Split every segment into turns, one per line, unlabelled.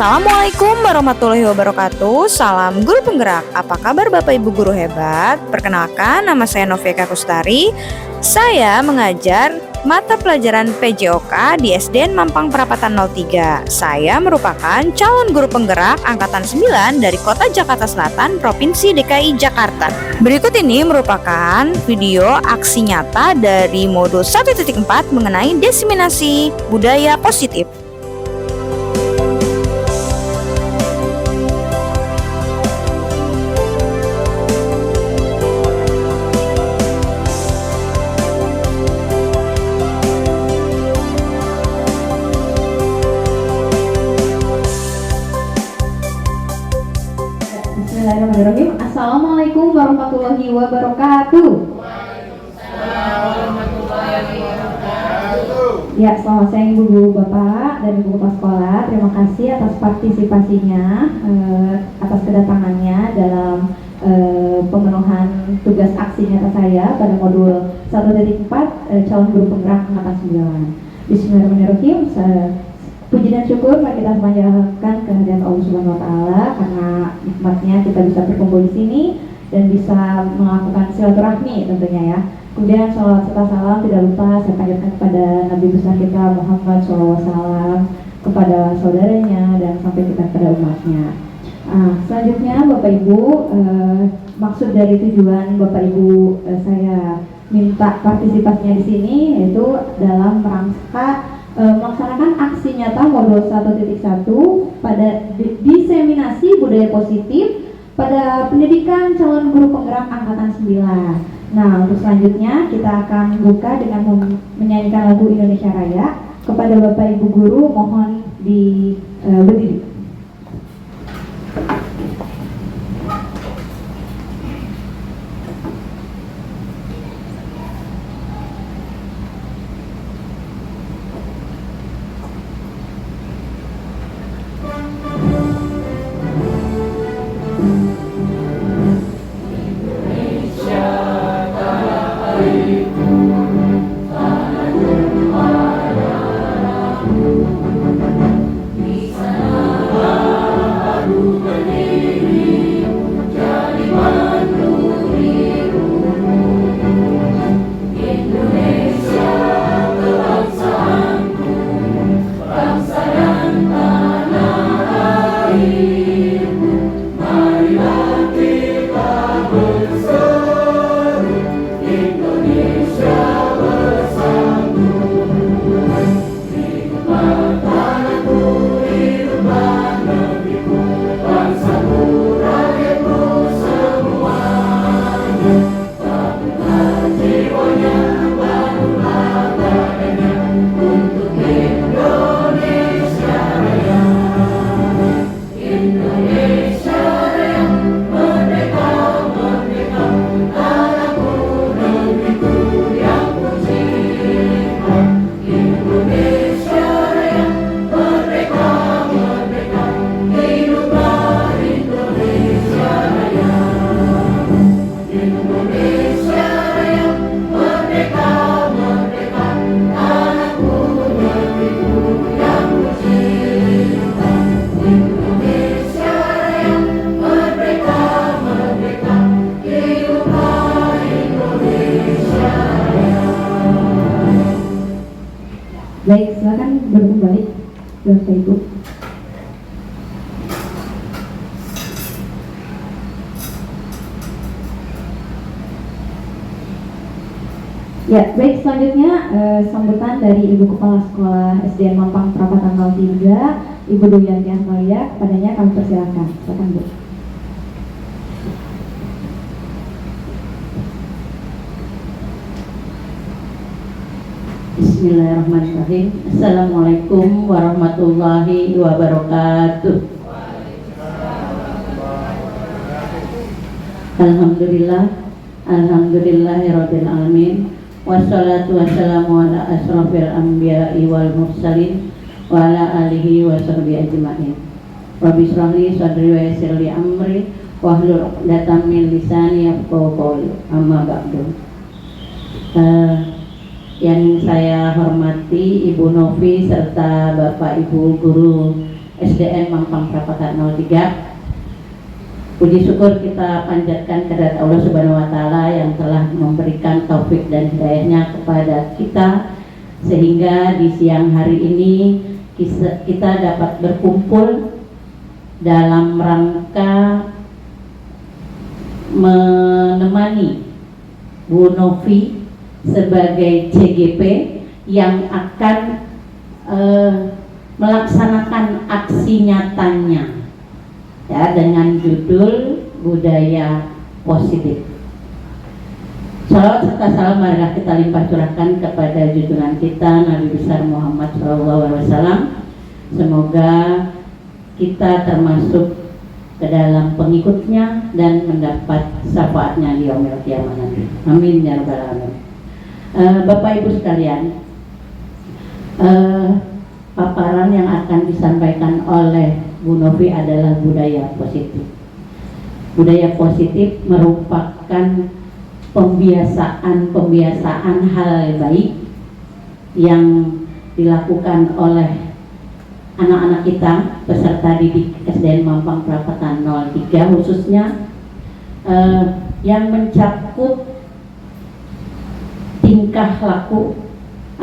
Assalamualaikum warahmatullahi wabarakatuh. Salam guru penggerak. Apa kabar Bapak Ibu guru hebat? Perkenalkan, nama saya Novia Kustari. Saya mengajar mata pelajaran PJOK di SDN Mampang Perapatan 03. Saya merupakan calon guru penggerak angkatan 9 dari Kota Jakarta Selatan, Provinsi DKI Jakarta. Berikut ini merupakan video aksi nyata dari modul 1.4 mengenai diseminasi budaya positif.
Bismillahirrahmanirrahim. Assalamualaikum warahmatullahi wabarakatuh. Ya, selamat siang Ibu Guru Bapak dan Ibu Kepala Sekolah. Terima kasih atas partisipasinya, atas kedatangannya dalam pemenuhan tugas aksi nyata saya pada modul 1.4 calon guru penggerak angkatan 9. Bismillahirrahmanirrahim. Puji dan syukur mari kita panjatkan kehadiran Allah Subhanahu wa taala karena nikmatnya kita bisa berkumpul di sini dan bisa melakukan silaturahmi tentunya ya. Kemudian sholawat serta salam tidak lupa saya panjatkan kepada Nabi besar kita Muhammad SAW, kepada saudaranya dan sampai kita kepada umatnya. Selanjutnya Bapak Ibu, maksud dari tujuan Bapak Ibu saya minta partisipasinya di sini yaitu dalam rangka melaksanakan aksi nyata modul 1.1 pada diseminasi budaya positif pada pendidikan calon guru penggerak angkatan 9. Nah, untuk selanjutnya kita akan buka dengan menyanyikan lagu Indonesia Raya. Kepada Bapak Ibu guru mohon berdiri. Baik, silakan berbalik Bapak Ibu. Ya, baik, selanjutnya sambutan dari Ibu Kepala Sekolah SDN Mampang Perapatan 03, Ibu Duyanti Amalia. Kepadanya kami persilakan. Silakan Bu.
Bismillahirrahmanirrahim. Assalamualaikum warahmatullahi wabarakatuh. Alhamdulillah, alhamdulillahirabbil alamin. Wassalatu wassalamu ala asrofil anbiya'i wal mursalin wa ala alihi wa sahbihi ajma'in. Rabbi shrahli sadri wa yassir li amri wahlul 'uqdatam min lisani yafqahu qawli. Amma ba'du. Yang saya hormati Ibu Novi serta Bapak Ibu guru SDN Mampang Perapatan 03. Puji syukur kita panjatkan kehadirat Allah Subhanahu wa taala yang telah memberikan taufik dan hidayahnya kepada kita sehingga di siang hari ini kita dapat berkumpul dalam rangka menemani Bu Novi sebagai CGP yang akan melaksanakan aksi nyatanya ya, dengan judul budaya positif. Salawat serta salam marilah kita limpah curahkan kepada junjungan kita Nabi besar Muhammad SAW. Semoga kita termasuk ke dalam pengikutnya dan mendapat syafaatnya di yaumil qiyamah nanti. Amin ya rabbal alamin. Bapak Ibu sekalian, paparan yang akan disampaikan oleh Bu Novi adalah budaya positif. Budaya positif merupakan pembiasaan hal baik yang dilakukan oleh anak-anak kita peserta didik SDN Mampang Perapatan 03 khususnya yang mencakup tingkah laku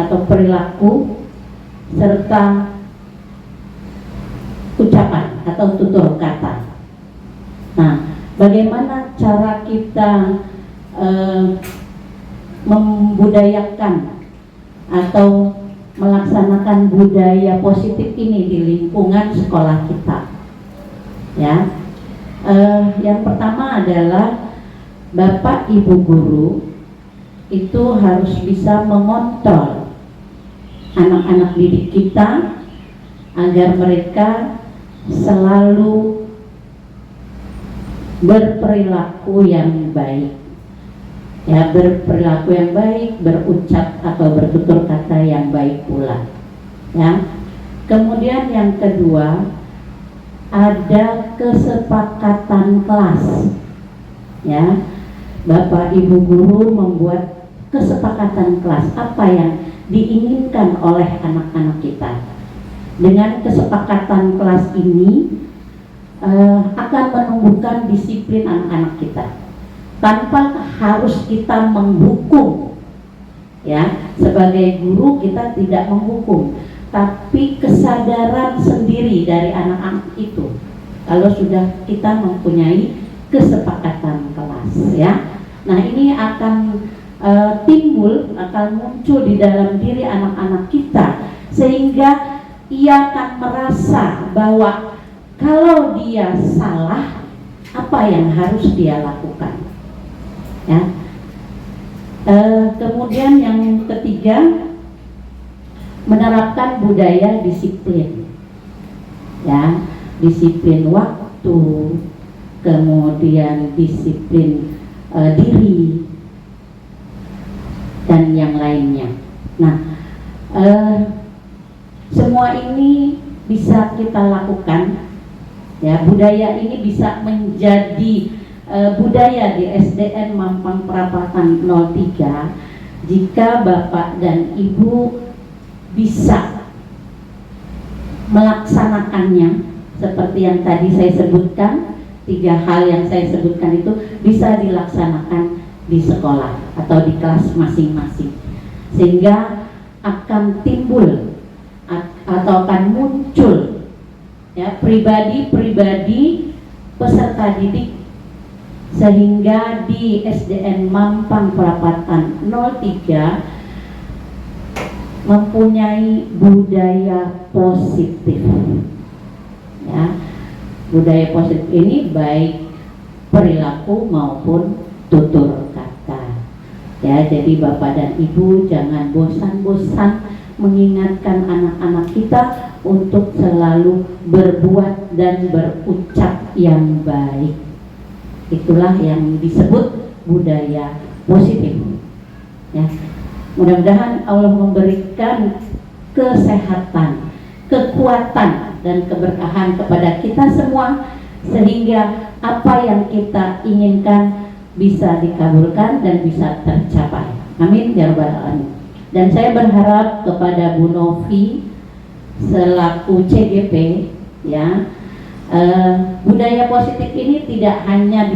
atau perilaku serta ucapan atau tutur kata. Nah, bagaimana cara kita membudayakan atau melaksanakan budaya positif ini di lingkungan sekolah kita? Ya, yang pertama adalah Bapak Ibu guru itu harus bisa mengontrol anak-anak didik kita agar mereka selalu berperilaku yang baik, ya, berperilaku yang baik, berucap atau bertutur kata yang baik pula, ya. Kemudian yang kedua ada kesepakatan kelas, ya. Bapak Ibu guru membuat kesepakatan kelas apa yang diinginkan oleh anak-anak kita. Dengan kesepakatan kelas ini akan menumbuhkan disiplin anak-anak kita tanpa harus kita menghukum, ya. Sebagai guru kita tidak menghukum, tapi kesadaran sendiri dari anak-anak itu kalau sudah kita mempunyai kesepakatan kelas, ya. Nah, ini akan akan muncul di dalam diri anak-anak kita sehingga ia akan merasa bahwa kalau dia salah, apa yang harus dia lakukan, ya. Kemudian yang ketiga, menerapkan budaya disiplin, ya, disiplin waktu, kemudian disiplin diri dan yang lainnya. Nah, semua ini bisa kita lakukan, ya. Budaya ini bisa menjadi budaya di SDN Mampang Perapatan 03 jika Bapak dan Ibu bisa melaksanakannya seperti yang tadi saya sebutkan. 3 hal yang saya sebutkan itu bisa dilaksanakan di sekolah atau di kelas masing-masing, sehingga akan timbul atau akan muncul, ya, pribadi-pribadi peserta didik sehingga di SDN Mampang Perapatan 03 mempunyai budaya positif, ya. Budaya positif ini baik perilaku maupun tutur kata, ya. Jadi Bapak dan Ibu jangan bosan-bosan mengingatkan anak-anak kita untuk selalu berbuat dan berucap yang baik. Itulah yang disebut budaya positif, ya. Mudah-mudahan Allah memberikan kesehatan, kekuatan dan keberkahan kepada kita semua sehingga apa yang kita inginkan bisa dikabulkan dan bisa tercapai. Amin ya rabbal alamin. Dan saya berharap kepada Bu Novi selaku CGP, ya. Budaya positif ini tidak hanya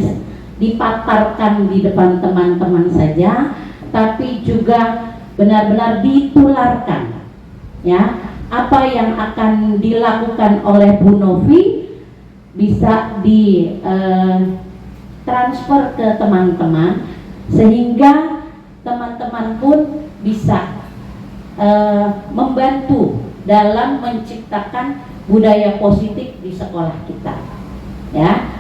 dipaparkan di depan teman-teman saja, tapi juga benar-benar ditularkan, ya. Apa yang akan dilakukan oleh Bu Novi bisa di transfer ke teman-teman, sehingga teman-teman pun bisa membantu dalam menciptakan budaya positif di sekolah kita, ya.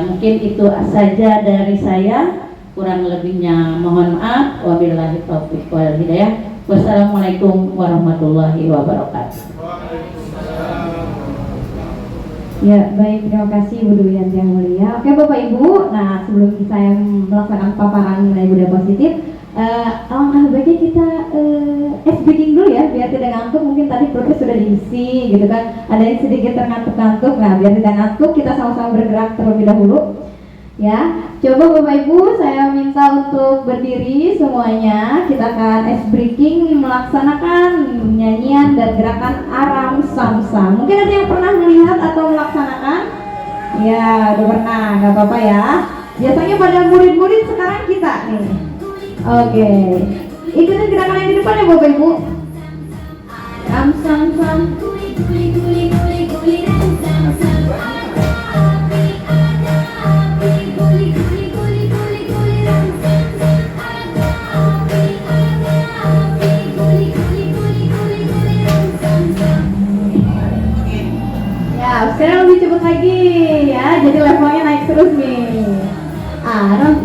Mungkin itu saja dari saya, kurang lebihnya mohon maaf. Wabillahi taufiq wal hidayah. Wassalamualaikum warahmatullahi wabarakatuh.
Ya, baik, terima kasih Bu Dwi yang mulia. Oke Bapak Ibu, nah sebelum saya melaksanakan paparan mengenai budaya positif, alangkah baiknya kita breaking dulu ya, biar tidak ngantuk. Mungkin tadi perutnya sudah diisi gitu kan, ada yang sedikit terngantuk-ngantuk. Nah biar tidak ngantuk, kita sama-sama bergerak terlebih dahulu. Ya, coba Bapak Ibu saya minta untuk berdiri semuanya. Kita akan ice breaking melaksanakan nyanyian dan gerakan Aram Samsam. Mungkin ada yang pernah melihat atau melaksanakan? Ya, udah pernah, nggak apa-apa ya. Biasanya pada murid-murid, sekarang kita nih. Oke, ikutin gerakan yang di depan ya Bapak Ibu. Aram Samsam. Sekarang lebih cepat lagi ya, jadi levelnya naik terus nih. Aram.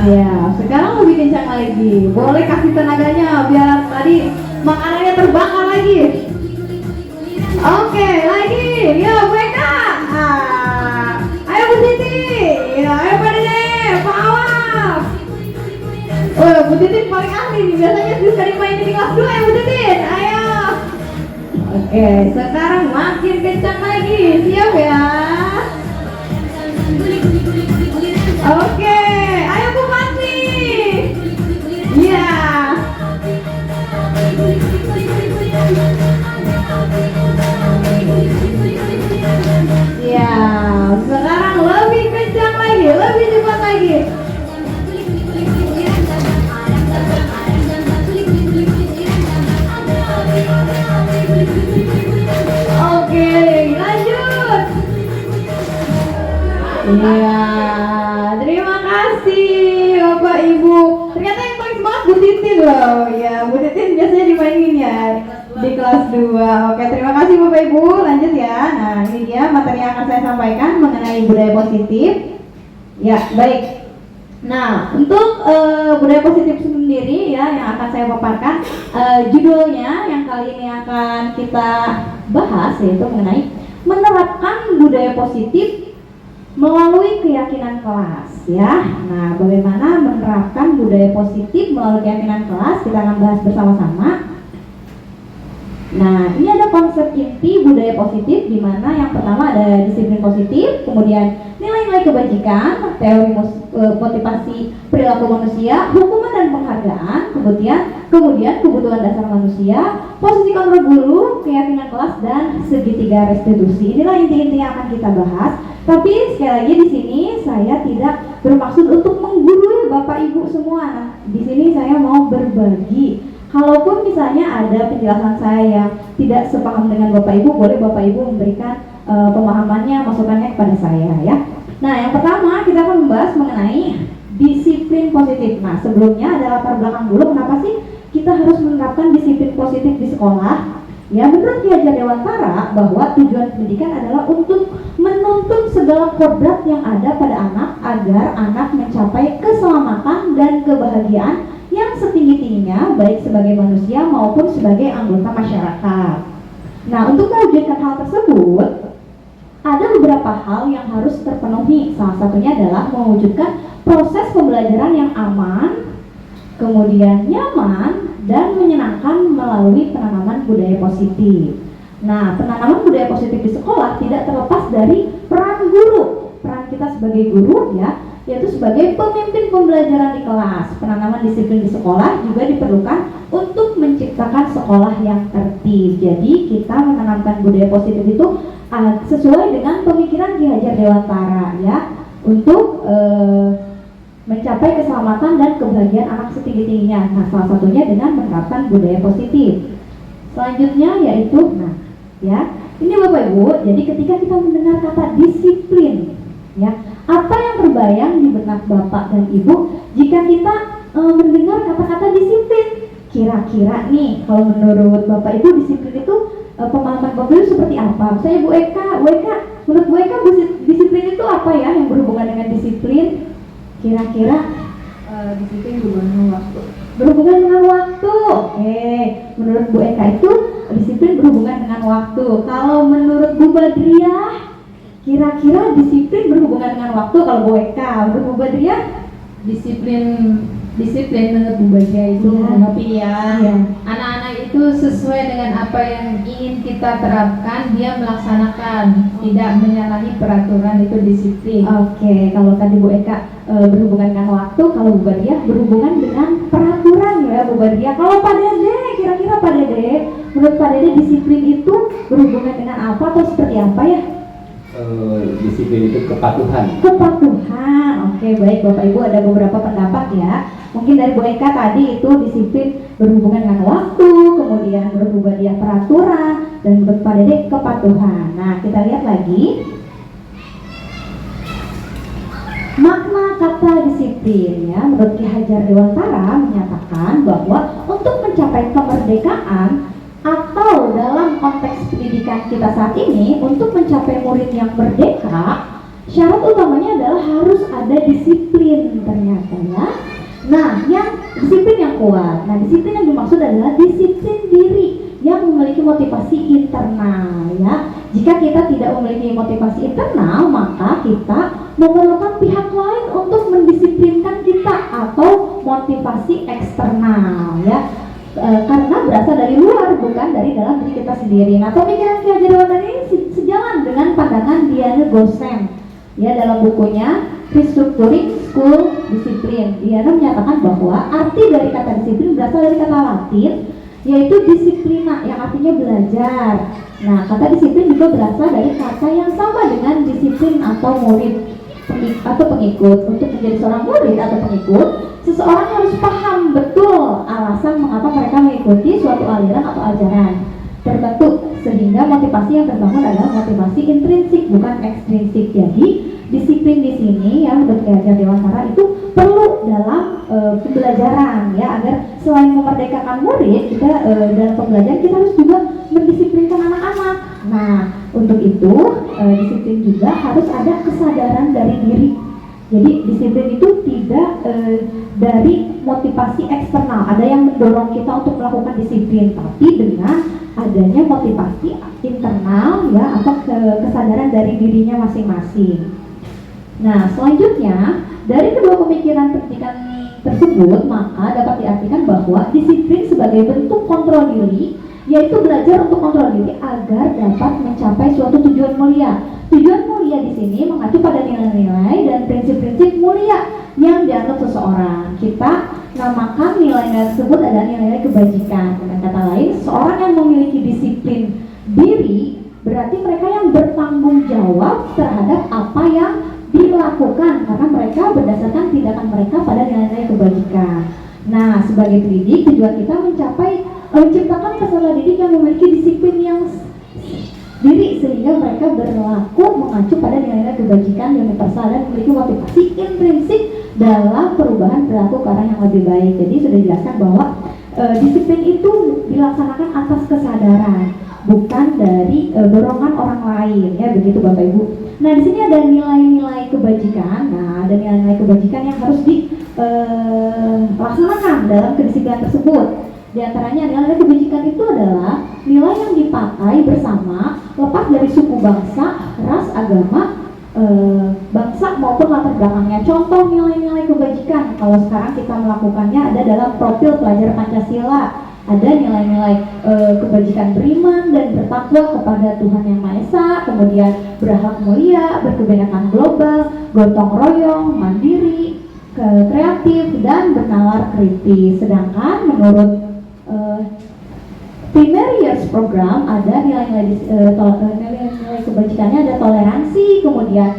Ya, sekarang lebih kencang lagi. Boleh kasih tenaganya biar tadi makanannya terbakar lagi. Oke, lagi. Ya, mereka. Ayo Bu Titi. Ya, ayo Pak Dede, Pak Awaf. Oh, Bu Titi paling ahli nih. Biasanya suka dimainin di kelas 2 ya Bu Titi. Ayo. Oke, sekarang makin kencang lagi. Siap ya. Oke, ayo Bu Fati. Iya. Ya, sekarang lebih kencang lagi, lebih cepat lagi. Oke, lanjut. Iya, terima kasih Bapak Ibu. Ternyata yang paling semangat Bu Titin loh. Ya, Bu Titin biasanya dimainin ya di kelas 2. Oke, terima kasih Bapak Ibu. Lanjut ya. Nah, ini dia materi yang akan saya sampaikan mengenai budaya positif. Ya, baik. Nah, untuk budaya positif sendiri ya yang akan saya paparkan, judulnya yang kali ini akan kita bahas yaitu mengenai menerapkan budaya positif melalui keyakinan kelas ya. Nah, bagaimana menerapkan budaya positif melalui keyakinan kelas, kita akan bahas bersama-sama. Nah, ini ada konsep inti budaya positif, di mana yang pertama ada disiplin positif, kemudian nilai-nilai kebajikan, teori motivasi perilaku manusia, hukuman dan penghargaan, kemudian kebutuhan dasar manusia, posisi kontrol guru, keyakinan kelas, dan segitiga restitusi. Inilah inti-inti yang akan kita bahas. Tapi sekali lagi di sini saya tidak bermaksud untuk menggurui Bapak Ibu semua. Nah, di sini saya mau berbagi. Kalaupun misalnya ada penjelasan saya yang tidak sepaham dengan Bapak Ibu, boleh Bapak Ibu memberikan pemahamannya, masukannya kepada saya ya. Nah, yang pertama kita akan membahas mengenai disiplin positif. Nah, sebelumnya ada latar belakang dulu kenapa sih kita harus menerapkan disiplin positif di sekolah. Ya, menurut Ki Hajar Dewantara bahwa tujuan pendidikan adalah untuk menuntun segala kodrat yang ada pada anak agar anak mencapai keselamatan dan kebahagiaan yang setinggi-tingginya baik sebagai manusia maupun sebagai anggota masyarakat. Nah, untuk mewujudkan hal tersebut ada beberapa hal yang harus terpenuhi. Salah satunya adalah mewujudkan proses pembelajaran yang aman, kemudian nyaman, dan menyenangkan melalui penanaman budaya positif. Nah, penanaman budaya positif di sekolah tidak terlepas dari peran guru. Peran kita sebagai guru ya, yaitu sebagai pemimpin pembelajaran di kelas. Penanaman disiplin di sekolah juga diperlukan untuk menciptakan sekolah yang tertib. Jadi kita menanamkan budaya positif itu sesuai dengan pemikiran Ki Hajar Dewantara ya, untuk mencapai keselamatan dan kebahagiaan anak setinggi-tingginya. Nah, salah satunya dengan menerapkan budaya positif. Selanjutnya yaitu, nah, ya, ini Bapak Ibu. Jadi ketika kita mendengar kata disiplin, ya, apa yang terbayang di benak Bapak dan Ibu jika kita mendengar kata-kata disiplin? Kira-kira nih, kalau menurut Bapak Ibu disiplin itu pemahaman Bapak Ibu seperti apa? Misalnya Bu Eka, menurut Bu Eka disiplin itu apa ya yang berhubungan dengan disiplin? Kira-kira disiplin berhubungan dengan waktu. Berhubungan dengan waktu. Oke, menurut Bu Eka itu disiplin berhubungan dengan waktu. Kalau menurut Bu Badriah, kira-kira disiplin berhubungan dengan waktu. Kalau Bu Eka, menurut Bu Badriah,
disiplin menurut Bu Badriah itu
ya,
pengertian anak-anak itu sesuai dengan apa yang ingin kita terapkan, dia melaksanakan, tidak menyalahi peraturan, itu disiplin.
Oke, kalau tadi Bu Eka berhubungan dengan waktu, kalau Bu Badriah berhubungan dengan peraturan ya Bu Badriah. Kalau Pak Dede, kira-kira Pak Dede, menurut Pak Dede disiplin itu berhubungan dengan apa atau seperti apa ya?
Disiplin itu kepatuhan.
Kepatuhan. Oke, baik Bapak Ibu, ada beberapa pendapat ya. Mungkin dari Bu Eka tadi itu disiplin berhubungan dengan waktu, kemudian menurut Bu Badriah peraturan, dan menurut Pak Dede kepatuhan. Nah, kita lihat lagi makna kata disiplin ya. Menurut Ki Hajar Dewantara menyatakan bahwa untuk mencapai kemerdekaan atau dalam konteks pendidikan kita saat ini, untuk mencapai murid yang merdeka, syarat utamanya adalah harus ada disiplin ternyata ya. Nah, yang disiplin yang kuat. Nah, disiplin yang dimaksud adalah disiplin diri yang memiliki motivasi internal ya. Jika kita tidak memiliki motivasi internal, maka kita memerlukan pihak lain untuk mendisiplinkan kita atau motivasi eksternal ya. Karena berasal dari luar, bukan dari dalam diri kita sendiri. Nah, pemikiran Ki Hajar Dewantara ini sejalan dengan pandangan Diana Gosen ya, dalam bukunya Restructuring School Discipline. Diana menyatakan bahwa arti dari kata disiplin berasal dari kata Latin, yaitu disiplina, yang artinya belajar. Nah, kata disiplin juga berasal dari kata yang sama dengan disiplin atau murid atau pengikut. Untuk menjadi seorang murid atau pengikut, seseorang harus paham betul alasan mengapa mereka mengikuti suatu aliran atau ajaran tertentu, sehingga motivasi yang terbangun adalah motivasi intrinsik bukan ekstrinsik. Jadi disiplin di sini yang menurut Ki Hajar Dewantara itu perlu dalam pembelajaran ya, agar selain memerdekakan murid, kita dalam pembelajaran kita harus juga mendisiplinkan anak-anak. Nah, untuk itu disiplin juga harus ada kesadaran dari diri. Jadi disiplin itu tidak dari motivasi eksternal, ada yang mendorong kita untuk melakukan disiplin, tapi dengan adanya motivasi internal ya, atau kesadaran dari dirinya masing-masing. Nah, selanjutnya dari kedua pemikiran pendidikan tersebut, maka dapat diartikan bahwa disiplin sebagai bentuk kontrol diri, yaitu belajar untuk kontrol diri agar dapat mencapai suatu tujuan mulia. Tujuan mulia di sini mengacu pada nilai-nilai dan prinsip-prinsip mulia yang dianggap seseorang. Kita namakan nilai-nilai tersebut adalah nilai-nilai kebajikan. Dengan kata lain, seorang yang memiliki disiplin diri berarti mereka yang bertanggung jawab terhadap apa yang dilakukan, karena mereka berdasarkan tindakan mereka pada nilai-nilai kebajikan. Nah, sebagai pendidik, tujuan kita menciptakan peserta didik yang memiliki disiplin yang diri, sehingga mereka berlaku mengacu pada nilai-nilai kebajikan yang universal dan memiliki motivasi intrinsik dalam perubahan perilaku ke arah yang lebih baik. Jadi sudah dijelaskan bahwa disiplin itu dilaksanakan atas kesadaran, bukan dari dorongan orang lain ya, begitu Bapak Ibu. Nah, di sini ada nilai-nilai kebajikan. Nah, ada nilai-nilai kebajikan yang harus dilaksanakan dalam kedisiplinan tersebut. Di antaranya nilai kebajikan itu adalah nilai yang dipakai bersama lepas dari suku, bangsa, ras, agama, bangsa maupun latar belakangnya. Contoh nilai-nilai kebajikan kebajikan. Kalau sekarang kita melakukannya ada dalam profil pelajar Pancasila, ada nilai-nilai kebajikan beriman dan bertakwa kepada Tuhan Yang Maha Esa, kemudian berakhlak mulia, berkebinekaan global, gotong royong, mandiri, kreatif, dan bernalar kritis. Sedangkan menurut primary years program ada nilai-nilai kebajikannya, ada toleransi, kemudian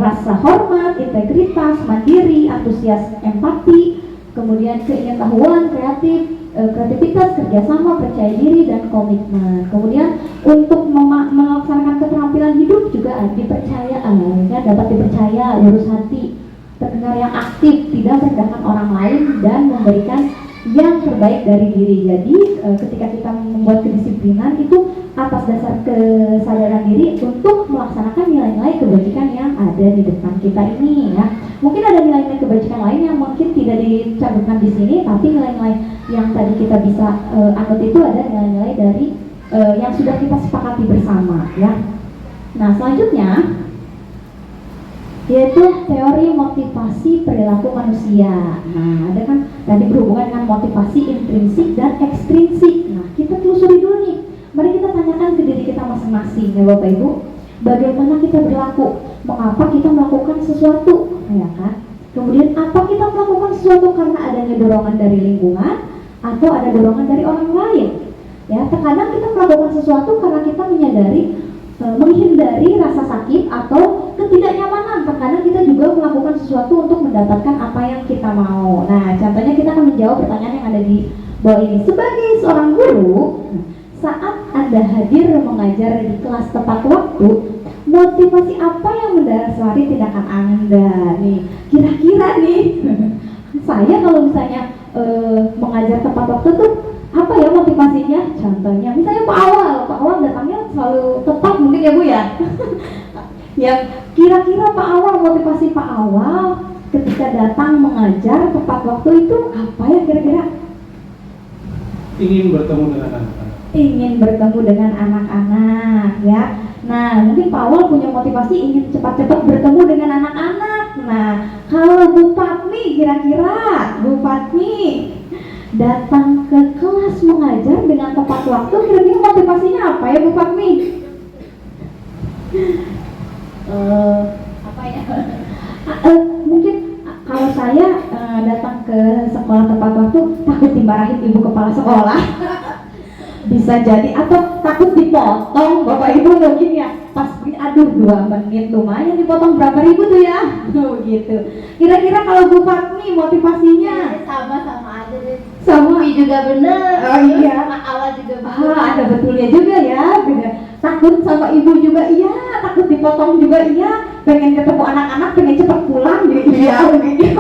rasa hormat, integritas, mandiri, antusias, empati, kemudian keingintahuan, kreativitas, kerjasama, percaya diri, dan komitmen. Kemudian untuk melaksanakan keterampilan hidup juga dipercayaan, ya, dapat dipercaya, lurus hati, terdengar yang aktif, tidak merendahkan orang lain, dan memberikan yang terbaik dari diri. Jadi ketika kita membuat kedisiplinan itu atas dasar kesadaran diri untuk melaksanakan nilai-nilai kebajikan yang ada di depan kita ini, ya. Mungkin ada nilai-nilai kebajikan lain yang mungkin tidak dicantumkan di sini, tapi nilai-nilai yang tadi kita bisa anut itu ada nilai-nilai dari yang sudah kita sepakati bersama, ya. Nah, selanjutnya yaitu teori motivasi perilaku manusia. Nah, ada kan tadi berhubungan dengan motivasi intrinsik dan ekstrinsik. Nah, kita telusuri dulu nih. Mari kita tanyakan ke diri kita masing-masing, ya Bapak Ibu. Bagaimana kita berlaku? Mengapa kita melakukan sesuatu? Ya kan? Kemudian apa kita melakukan sesuatu karena adanya dorongan dari lingkungan atau ada dorongan dari orang lain? Ya, terkadang kita melakukan sesuatu karena kita menghindari rasa sakit atau ketidaknyamanan. Terkadang kita juga melakukan sesuatu untuk mendapatkan apa yang kita mau. Nah, contohnya kita akan menjawab pertanyaan yang ada di bawah ini. Sebagai seorang guru, saat Anda hadir mengajar di kelas tepat waktu, motivasi apa yang mendasari tindakan Anda nih? Kira-kira nih, saya kalau misalnya mengajar tepat waktu tuh apa ya motivasinya? Contohnya, misalnya Pak Awal datangnya selalu tepat mungkin ya Bu ya. Yang kira-kira Pak Awal, motivasi Pak Awal ketika datang mengajar tepat waktu itu apa ya kira-kira?
Ingin bertemu dengan anak-anak.
Ingin bertemu dengan anak-anak, ya. Nah, mungkin Pak Awal punya motivasi ingin cepat-cepat bertemu dengan anak-anak. Nah, kalau Bu Fatmi, kira-kira Bu Fatmi datang ke kelas mengajar dengan tepat waktu, kira-kira motivasinya apa ya Bu Fatmi?
Apa ya?
Mungkin kalau saya datang ke sekolah tepat waktu takut dimarahin ibu kepala sekolah. Bisa jadi, atau takut dipotong Bapak Ibu mungkin ya. Pas aduh 2 menit lumayan dipotong berapa ribu tuh ya. Gitu. Kira-kira kalau Bu Fatmi motivasinya
Sama-sama aja deh.
sama
juga bener.
Oh iya.
Awal juga bener.
ada betulnya juga ya. Bener. Takut sama ibu juga iya, takut dipotong juga iya, pengen ketemu anak-anak, pengen cepat pulang juga iya, begitu.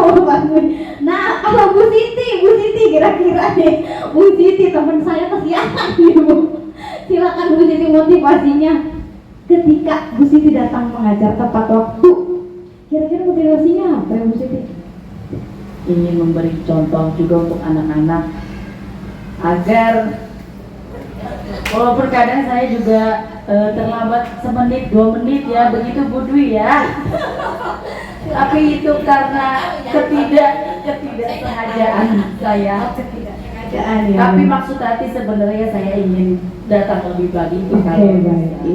Nah, kalau Bu Siti kira-kira nih, Bu Siti teman saya kesiangan ibu. Silakan Bu Siti motivasinya ketika Bu Siti datang mengajar tepat waktu. Kira-kira motivasinya apa ya Bu Siti?
Ingin memberi contoh juga untuk anak-anak agar walaupun kadang saya juga terlambat semenit 2 menit ya, begitu Bu Dwi ya. Tapi itu karena ketidaksengajaan saya.
Ya,
Tapi maksud hati sebenarnya saya ingin datang lebih pagi.
Oke, baik.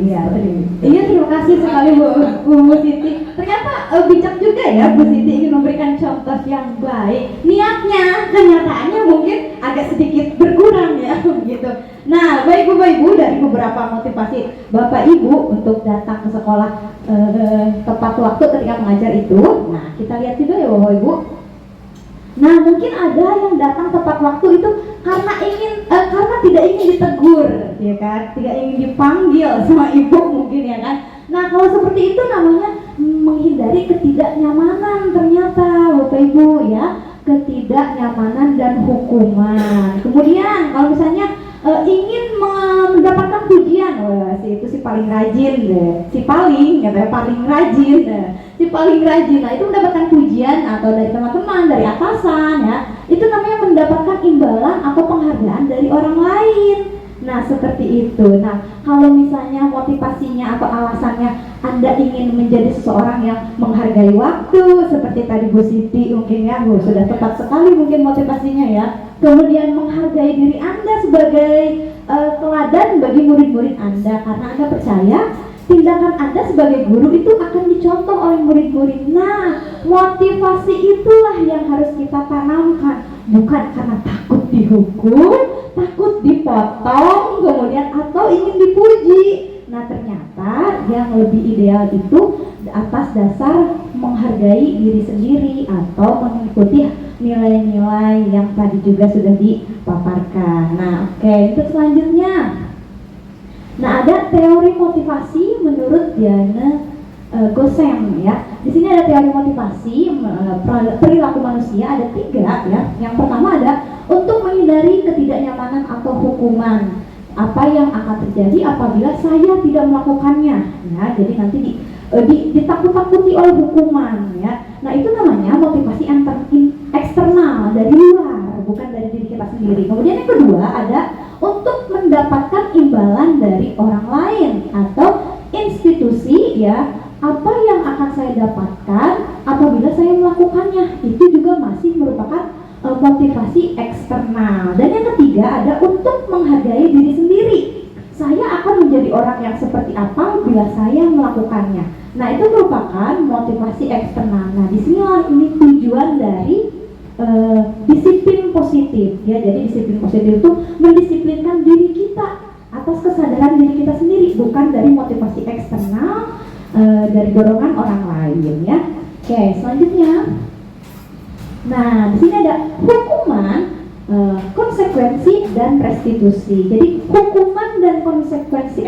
Iya, terima kasih sekali Bu Siti. Ternyata bijak juga ya Bu Siti ingin memberikan contoh yang baik. Niatnya, kenyataannya mungkin agak sedikit berkurang ya, begitu. Nah, baik Bapak Ibu, dari beberapa motivasi Bapak Ibu untuk datang ke sekolah tepat waktu ketika mengajar itu. Nah, kita lihat juga ya Bapak Ibu. Nah, mungkin ada yang datang tepat waktu itu karena tidak ingin ditegur, ya kan? Tidak ingin dipanggil sama ibu mungkin ya kan? Nah, kalau seperti itu namanya menghindari ketidaknyamanan ternyata Bapak Ibu ya, ketidaknyamanan dan hukuman. Kemudian kalau misalnya ingin mendapatkan pujian, itu si paling rajin deh, si paling rajin deh. Si paling rajin, nah itu mendapatkan pujian atau dari teman-teman, dari atasan ya, itu namanya mendapatkan imbalan atau penghargaan dari orang lain. Nah, seperti itu. Nah, kalau misalnya motivasinya atau alasannya Anda ingin menjadi seseorang yang menghargai waktu, seperti tadi Bu Siti mungkin ya, Bu, sudah tepat sekali mungkin motivasinya ya. Kemudian menghargai diri Anda sebagai teladan bagi murid-murid Anda, karena Anda percaya tindakan Anda sebagai guru itu akan dicontoh oleh murid-murid. Nah, motivasi itulah yang harus kita tanamkan, bukan karena takut dihukum, takut dipotong, kemudian atau ingin dipuji. Nah, ternyata yang lebih ideal itu atas dasar menghargai diri sendiri atau mengikuti nilai-nilai yang tadi juga sudah dipaparkan. Nah, oke, untuk selanjutnya. Nah, ada teori motivasi menurut Diana Gossem ya. Di sini ada teori motivasi perilaku manusia, ada 3 ya. Yang pertama ada untuk menghindari ketidaknyamanan atau hukuman. Apa yang akan terjadi apabila saya tidak melakukannya? Ya, jadi nanti ditakut-takuti oleh hukuman ya. Nah, itu namanya motivasi eksternal dari luar, bukan dari diri kita sendiri. Kemudian yang kedua ada untuk mendapatkan imbalan dari orang lain atau institusi ya. Apa yang akan saya dapatkan apabila saya melakukannya, itu juga masih merupakan motivasi eksternal. Dan yang ketiga ada untuk menghargai diri sendiri. Saya akan menjadi orang yang seperti apa bila saya melakukannya. Nah, itu merupakan motivasi eksternal. Nah, disinilah ini tujuan dari disiplin positif ya. Jadi disiplin positif itu mendisiplinkan diri kita atas kesadaran diri kita sendiri, bukan dari motivasi eksternal, dari dorongan orang lain ya. Oke, selanjutnya. Nah, di sini ada hukuman, konsekuensi dan restitusi. Jadi hukuman dan konsekuensi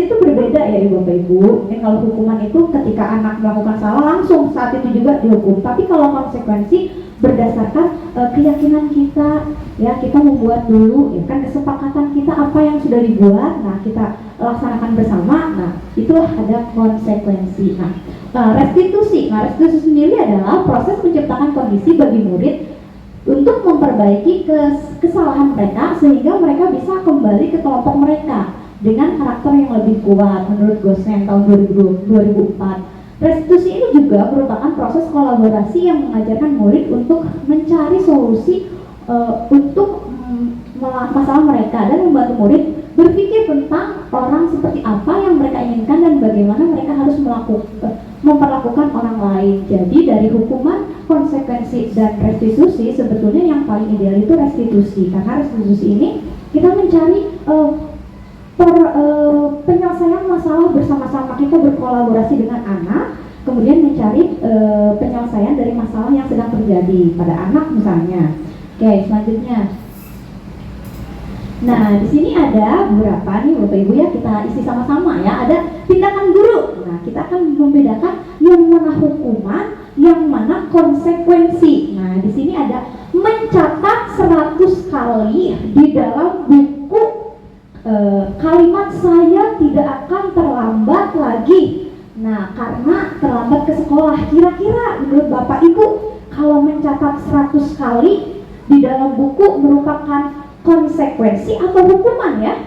itu berbeda ya Ibu Bapak Ibu. Jadi kalau hukuman itu ketika anak melakukan salah langsung saat itu juga dihukum. Tapi kalau konsekuensi berdasarkan keyakinan kita ya, kita membuat dulu ya kan, kesepakatan kita apa yang sudah dibuat, nah kita laksanakan bersama. Nah, itulah ada konsekuensi. Nah, restitusi sendiri adalah proses menciptakan kondisi bagi murid untuk memperbaiki kesalahan mereka sehingga mereka bisa kembali ke kelompok mereka dengan karakter yang lebih kuat menurut Gossen tahun 2004. Restitusi ini juga merupakan proses kolaborasi yang mengajarkan murid untuk mencari solusi untuk masalah mereka dan membantu murid berpikir tentang orang seperti apa yang mereka inginkan dan bagaimana mereka harus memperlakukan orang lain. Jadi dari hukuman, konsekuensi, dan restitusi sebetulnya yang paling ideal itu restitusi, karena restitusi ini kita mencari penyelesaian masalah bersama-sama, kita berkolaborasi dengan anak, kemudian mencari penyelesaian dari masalah yang sedang terjadi pada anak misalnya. Oke, selanjutnya. Nah, di sini ada beberapa nih Bapak Ibu ya, kita isi sama-sama ya. Ada tindakan guru. Nah, kita akan membedakan yang mana hukuman, yang mana konsekuensi. Nah, di sini ada mencatat 100 kali di dalam buku kalimat saya tidak akan terlambat lagi. Nah, karena terlambat ke sekolah. Kira-kira menurut Bapak Ibu, kalau mencatat 100 kali di dalam buku merupakan konsekuensi atau hukuman ya?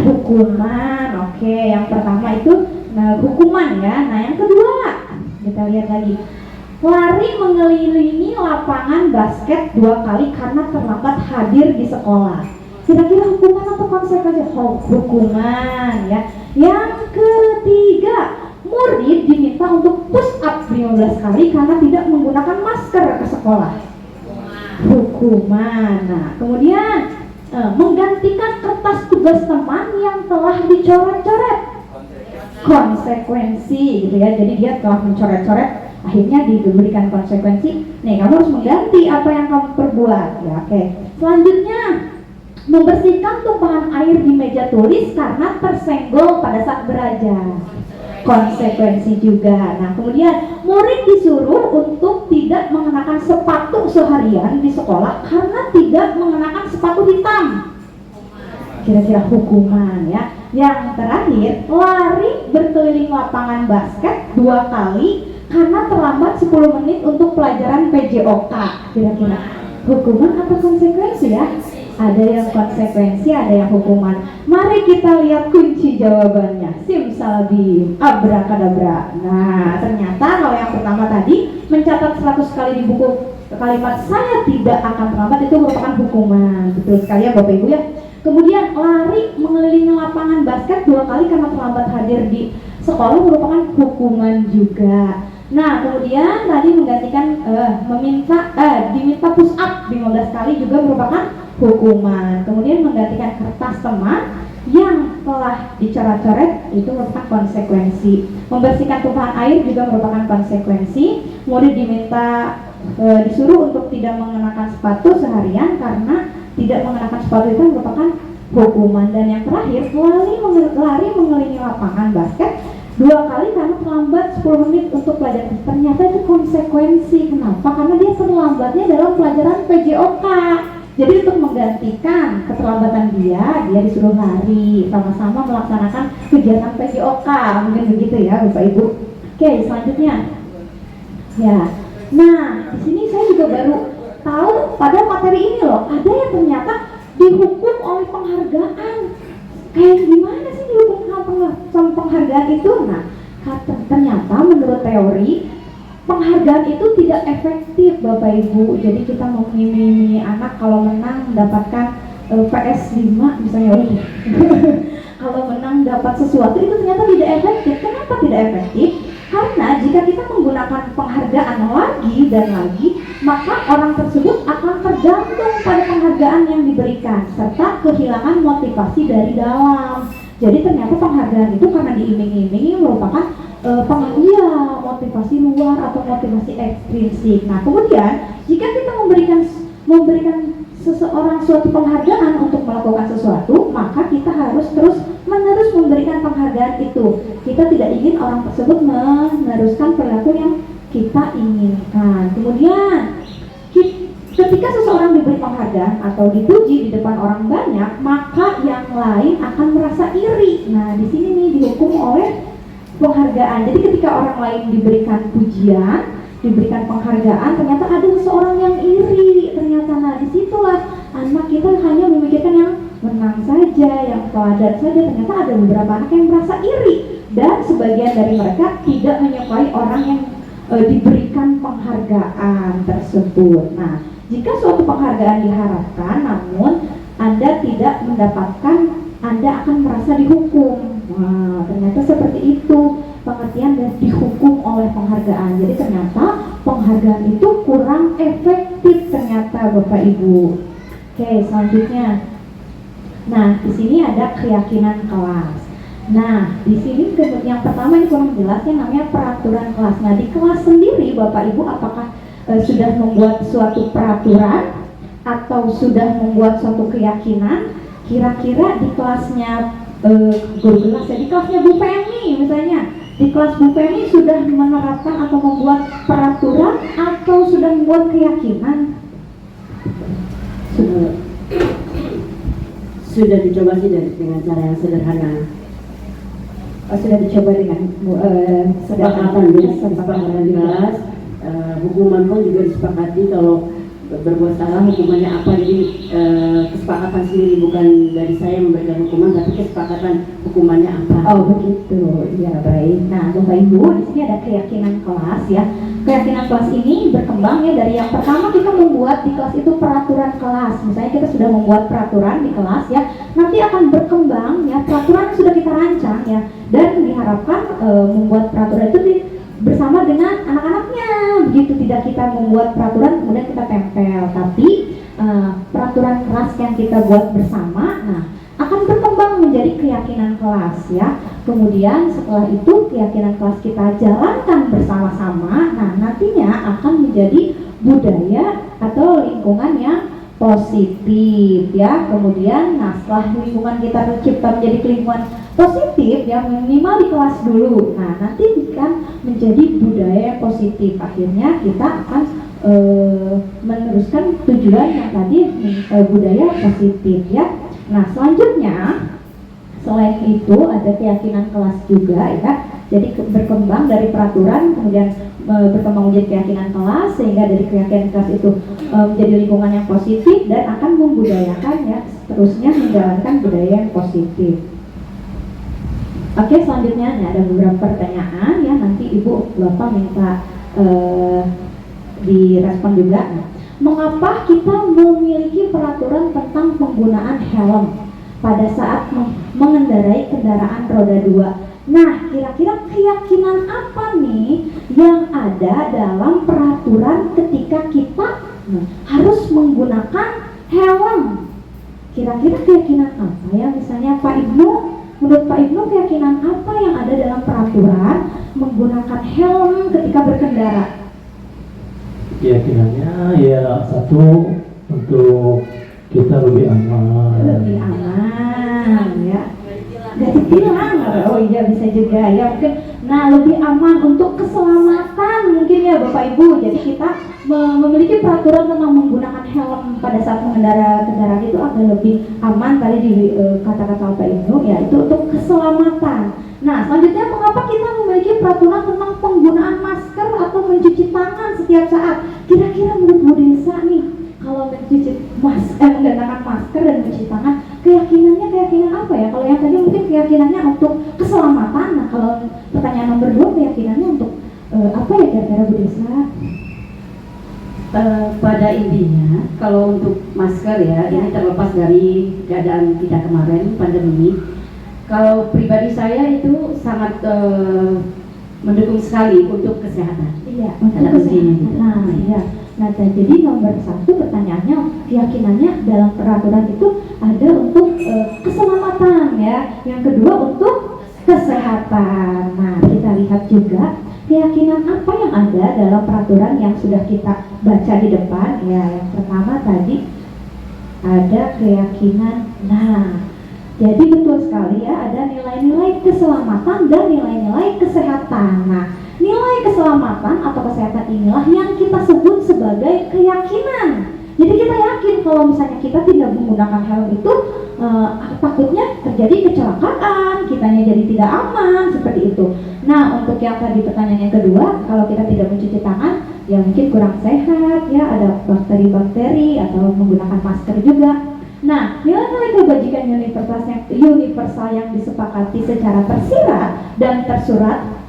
Hukuman. Oke, yang pertama itu hukuman ya. Nah, yang kedua kita lihat lagi, lari mengelilingi lapangan basket 2 kali karena terlambat hadir di sekolah. Kira-kira hukuman atau konsekuensi? Hukuman ya. Yang ketiga, murid diminta untuk push up 15 kali karena tidak menggunakan masker ke sekolah. Hukuman. Nah, kemudian menggantikan kertas tugas teman yang telah dicoret-coret. Konsekuensi gitu ya. Jadi dia telah mencoret-coret, akhirnya diberikan konsekuensi. Nih, kamu harus mengganti apa yang kamu perbuat. Ya, oke. Selanjutnya, membersihkan tumpahan air di meja tulis karena tersenggol pada saat belajar. Konsekuensi juga. Nah, kemudian murid disuruh untuk tidak mengenakan sepatu seharian di sekolah karena tidak mengenakan sepatu hitam. Kira-kira hukuman ya. Yang terakhir, lari berkeliling lapangan basket 2 kali karena terlambat 10 menit untuk pelajaran PJOK. Kira-kira hukuman atau konsekuensi ya? ada yang konsekuensi, ada yang hukuman. Mari kita lihat kunci jawabannya. Simsalabim, abrakadabra. Nah, ternyata kalau yang pertama tadi mencatat 100 kali di buku kalimat saya tidak akan terlambat itu merupakan hukuman. Betul sekali ya Bapak Ibu ya. Kemudian lari mengelilingi lapangan basket 2 kali karena terlambat hadir di sekolah merupakan hukuman juga. Nah, kemudian tadi menggantikan diminta push up 15 kali juga merupakan hukuman. Kemudian menggantikan kertas teman yang telah dicoret-coret itu merupakan konsekuensi. Membersihkan tumpahan air juga merupakan konsekuensi. Murid diminta disuruh untuk tidak mengenakan sepatu seharian karena tidak mengenakan sepatu itu merupakan hukuman. Dan yang terakhir, lari mengelilingi lapangan basket 2 kali karena terlambat 10 menit untuk pelajaran. Ternyata itu konsekuensi. Kenapa? Karena dia terlambatnya dalam pelajaran PJOK. Jadi untuk menggantikan keterlambatan dia disuruh lari sama-sama melaksanakan kegiatan PJOK. Mungkin begitu ya Bapak Ibu. Oke, selanjutnya. Ya. Nah, di sini saya juga baru tahu pada materi ini loh, ada yang ternyata dihukum oleh penghargaan. Kayak gimana sih dihukum sama penghargaan itu? Nah, ternyata menurut teori penghargaan itu tidak efektif Bapak Ibu. Jadi kita mengiming-imingi anak kalau menang mendapatkan PS5 misalnya. Kalau menang dapat sesuatu itu ternyata tidak efektif. Kenapa tidak efektif? Karena jika kita menggunakan penghargaan lagi dan lagi, maka orang tersebut akan tergantung pada penghargaan yang diberikan serta kehilangan motivasi dari dalam. Jadi ternyata penghargaan itu karena diiming-imingi merupakan motivasi luar atau motivasi ekstrinsik. Nah, kemudian jika kita memberikan seseorang suatu penghargaan untuk melakukan sesuatu, maka kita harus terus-menerus memberikan penghargaan itu. Kita tidak ingin orang tersebut meneruskan perilaku yang kita inginkan. Kemudian ketika seseorang diberi penghargaan atau dipuji di depan orang banyak, maka yang lain akan merasa iri. Nah, di sini nih dihukum oleh penghargaan. Jadi ketika orang lain diberikan pujian, diberikan penghargaan, ternyata ada seseorang yang iri. Ternyata, nah disitulah anak kita hanya memikirkan yang menang saja, yang teladan saja. Ternyata ada beberapa anak yang merasa iri dan sebagian dari mereka tidak menyukai orang yang diberikan penghargaan tersebut. Nah, jika suatu penghargaan diharapkan, namun Anda tidak mendapatkan, Anda akan merasa dihukum. Nah, ternyata seperti itu pengertian dan dihukum oleh penghargaan. Jadi ternyata penghargaan itu kurang efektif ternyata Bapak Ibu. Oke, selanjutnya. Nah, di sini ada keyakinan kelas. Nah, di sini yang pertama ini kurang jelas yang namanya peraturan kelas. Nah, di kelas sendiri Bapak Ibu apakah sudah membuat suatu peraturan atau sudah membuat suatu keyakinan? Kira-kira di kelasnya guru kelas ya, di kelasnya Bu Femi misalnya, di kelas Bu Femi sudah menerapkan atau membuat peraturan atau sudah membuat keyakinan?
Sudah dicoba sih dengan cara yang sederhana.
Sudah dicoba dengan
Kesepakatan di kelas, hukuman pun juga disepakati kalau berbuat salah hukumannya apa. Jadi kesepakatan sendiri, bukan dari saya memberikan hukuman, tapi kesepakatan hukumannya apa.
Oh begitu, ya baik. Nah Bapak Ibu, di sini ada keyakinan kelas ya. Keyakinan kelas ini berkembang ya dari yang pertama kita membuat di kelas itu peraturan kelas. Misalnya kita sudah membuat peraturan di kelas ya, nanti akan berkembang ya peraturan sudah kita rancang ya, dan diharapkan membuat peraturan itu bersama dengan anak-anaknya. Begitu, tidak kita membuat peraturan kemudian kita tempel, tapi peraturan kelas yang kita buat bersama, nah akan berkembang menjadi keyakinan kelas ya. Kemudian setelah itu keyakinan kelas kita jalankan bersama-sama, nah nantinya akan menjadi budaya atau lingkungan yang positif ya. Kemudian nah setelah lingkungan kita tercipta menjadi lingkungan positif ya, minimal di kelas dulu, nah nanti kan menjadi budaya yang positif. Akhirnya kita akan meneruskan tujuan yang tadi budaya positif ya. Nah selanjutnya selain itu ada keyakinan kelas juga ya. Jadi berkembang dari peraturan, kemudian berkembang menjadi keyakinan kelas, sehingga dari keyakinan kelas itu menjadi lingkungan yang positif dan akan membudayakan ya, seterusnya menjalankan budaya yang positif. Oke, selanjutnya ada beberapa pertanyaan ya, nanti Ibu Bapak minta direspon juga. Nah, mengapa kita memiliki peraturan tentang penggunaan helm pada saat mengendarai kendaraan roda 2? Nah, kira-kira keyakinan apa nih yang ada dalam peraturan ketika kita harus menggunakan helm? Kira-kira keyakinan apa ya? Misalnya Pak Ibnu, menurut Pak Ibnu keyakinan apa yang ada dalam peraturan menggunakan helm ketika berkendara?
Keyakinannya ya satu, untuk kita lebih aman.
Lebih aman ya, gak ditilang. Oh iya, bisa juga ya mungkin. Nah, lebih aman untuk keselamatan mungkin ya Bapak Ibu. Jadi kita memiliki peraturan tentang menggunakan helm pada saat mengendara kendaraan itu agar lebih aman. Tadi di kata-kata Bapak Ibu ya, itu untuk keselamatan. Nah, selanjutnya mengapa kita memiliki peraturan tentang penggunaan masker atau mencuci tangan setiap saat? Kira-kira menurut Bu Desa nih, kalau menggunakan masker dan mencuci tangan, keyakinan apa ya? Kalau yang tadi mungkin keyakinannya untuk keselamatan. Nah, kalau pertanyaan nomor 2 keyakinannya untuk apa ya kira-kira Bu Desa?
Pada intinya, kalau untuk masker ya, ini terlepas dari keadaan kita kemarin pandemi. Kalau pribadi saya itu sangat mendukung sekali untuk kesehatan.
Iya, untuk kesehatan. Nah, iya. Nah, jadi nomor 1 pertanyaannya, keyakinannya dalam peraturan itu ada untuk keselamatan ya. Yang kedua untuk kesehatan. Nah, kita lihat juga keyakinan apa yang ada dalam peraturan yang sudah kita baca di depan ya. Yang pertama tadi ada keyakinan. Nah, jadi betul sekali ya, ada nilai-nilai keselamatan dan nilai-nilai kesehatan. Nah, nilai keselamatan atau kesehatan inilah yang kita sebut sebagai keyakinan. Jadi kita yakin kalau misalnya kita tidak menggunakan helm itu takutnya terjadi kecelakaan, kitanya jadi tidak aman, seperti itu. Nah, untuk yang tadi pertanyaan yang kedua, kalau kita tidak mencuci tangan, ya mungkin kurang sehat ya, ada bakteri-bakteri atau menggunakan masker juga. Nah, nilai-nilai kebajikan universal yang disepakati secara tersirat dan tersurat